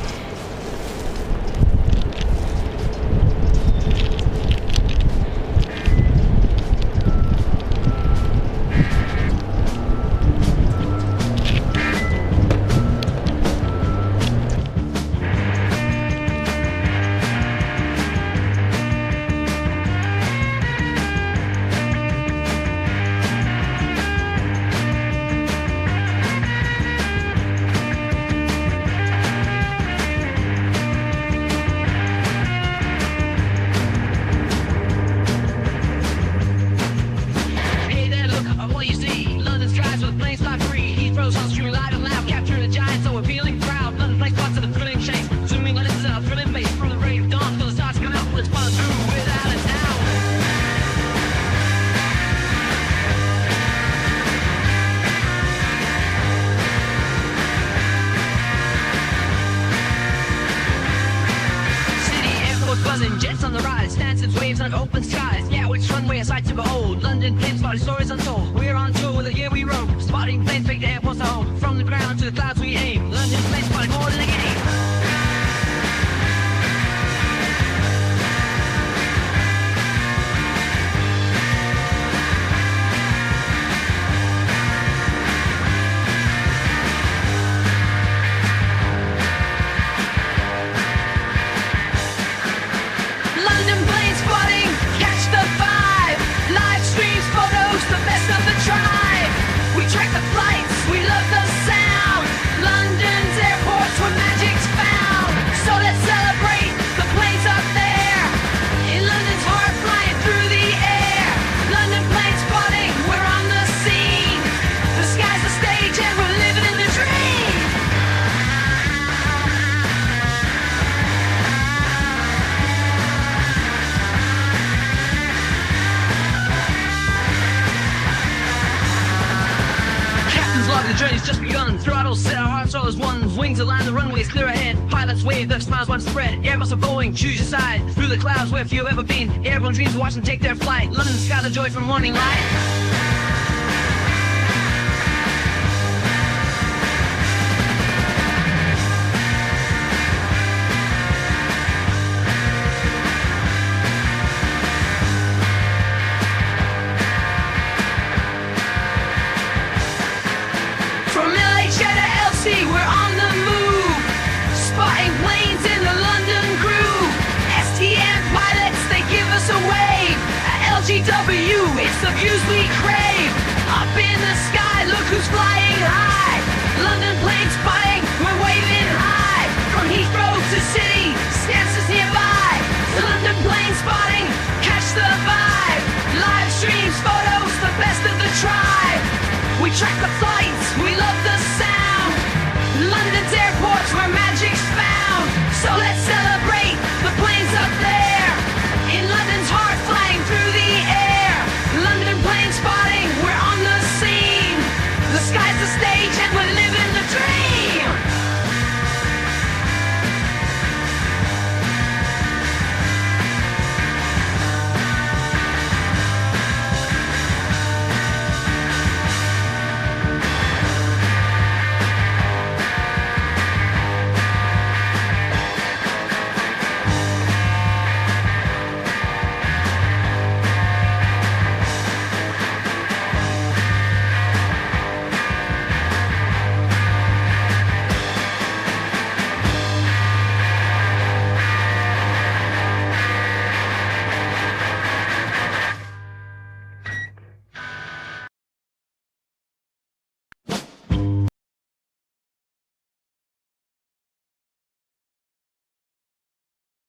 under open skies. Yeah, which runway is sight to behold? London planes, spotting stories untold. We're on tour with the year we roam. Spotting planes, fake the airports to home. From the ground to the clouds we aim. London planes, spotting more than a game. London plane spotting, catch the vibe. Live streams, photos, the best of the tribe. We track the flights, we love the sound. London's airports where magic's found. So let's celebrate the planes up there. In London's heart, flying through the air. London plane spotting, we're on the scene. The sky's the stage and we're living in the dream. Captain's log, the journey's just begun. Throttles set, our hearts all as one. Wings align, the runway's clear ahead. Pilots wave, their smiles widespread. Airbus or Boeing, choose your side. Through the clouds where few have ever been. Airborne dreams watch them take their flight. London sky, the joy from morning light. From LHA to LC, we're on the move. Spotting planes in the London groove. STM pilots, they give us a wave. At LGW, it's the views we crave. Up in the sky, look who's flying high. London planes spotting.